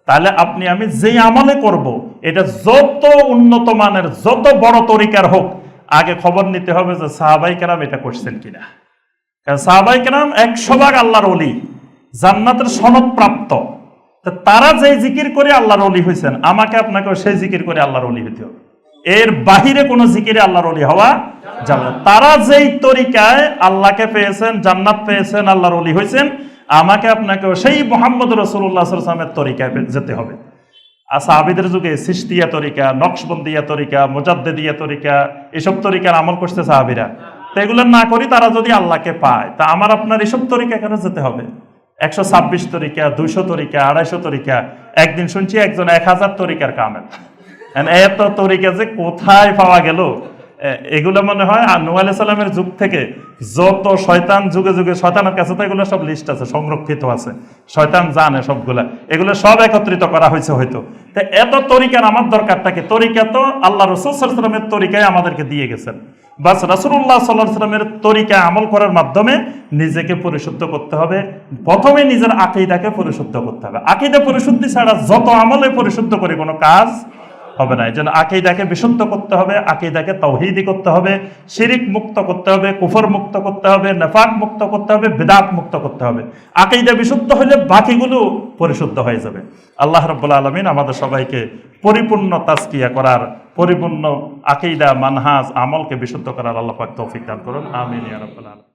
তাহলে আপনি আমি যেই আমলে করব, এটা যত উন্নত মানের, যত বড় তরিকার হোক, আগে খবর নিতে হবে যে সাহাবায়ে কেরাম এটা করছেন কিনা। কারণ সাহাবায়ে কেরাম 100% আল্লাহর ওলি, জান্নাতের সনদ প্রাপ্ত। তো তারা যেই জিকির করে আল্লাহর ওলি হয়েছেন, আমাকে আপনাকে সেই জিকির করে আল্লাহর ওলি হইতে হবে। এর বাহিরে কোনো জিকিরে আল্লাহর ওলি হওয়া যাবে না। তারা যেই তরিকায় আল্লাহকে পেয়েছেন, জান্নাত পেয়েছেন, আল্লাহর ওলি হয়েছেন, আমাকে আপনাকে সেই মুহাম্মদ রাসূলুল্লাহ সাল্লাল্লাহু আলাইহি ওয়াসাল্লামের তরিকায় যেতে হবে। আর সাহাবীদের যুগে সিস্তিয়া তরিকা, নকশবন্দিয়া তরিকা, মুজাদ্দিদিয়া তরিকা, এসব তরিকার আমল করছে সাহাবীরা। তো এগুলো না করি তারা যদি আল্লাহকে পায়, তা আমার আপনার এসব তরিকা কেন যেতে হবে? 126 তরিকা, 200 তরিকা, 250 তরিকা। একদিন শুনছি একজন 1000 তরিকার কামেল। এত তরিকা যে কোথায় পাওয়া গেল? এগুলো মনে হয় নূহ আলাইহিস সালামের যুগ থেকে যত শয়তান যুগে যুগে, শয়তানের কাছে তো এগুলো সব লিস্ট আছে, সংরক্ষিত আছে, শয়তান জানে সবগুলা, এগুলো সব একত্রিত করা হয়েছে হয়তো। তো এত তরিকার আমার দরকারটা কি? তরিকা তো আল্লাহ রাসূল সাল্লাল্লাহু আলাইহি ওয়াসাল্লামের তরিকায় আমাদেরকে দিয়ে গেছেন। বাস রাসূলুল্লাহ সাল্লাল্লাহু আলাইহি ওয়াসাল্লামের তরিকায় আমল করার মাধ্যমে নিজেকে পরিশুদ্ধ করতে হবে। প্রথমে নিজের আকীদাকে পরিশুদ্ধ করতে হবে। আকীদা পরিশুদ্ধি ছাড়া যত আমলে পরিশুদ্ধ করে কোনো কাজ হবে না। এই জন্য আকীদাকে বিশুদ্ধ করতে হবে, আকীদাকে তাওহীদি করতে হবে, শিরিক মুক্ত করতে হবে, কুফর মুক্ত করতে হবে, নিফাক মুক্ত করতে হবে, বিদআত মুক্ত করতে হবে। আকীদা বিশুদ্ধ হলে বাকিগুলো পরিশুদ্ধ হয়ে যাবে। আল্লাহ রাব্বুল আলামিন আমাদের সবাইকে পরিপূর্ণ তাজকিয়া করার, পরিপূর্ণ আকীদা, মানহাজ, আমলকে বিশুদ্ধ করার আল্লাহ পাক তৌফিক দান করুন। আমিন ইয়া রাব্বাল আলামিন।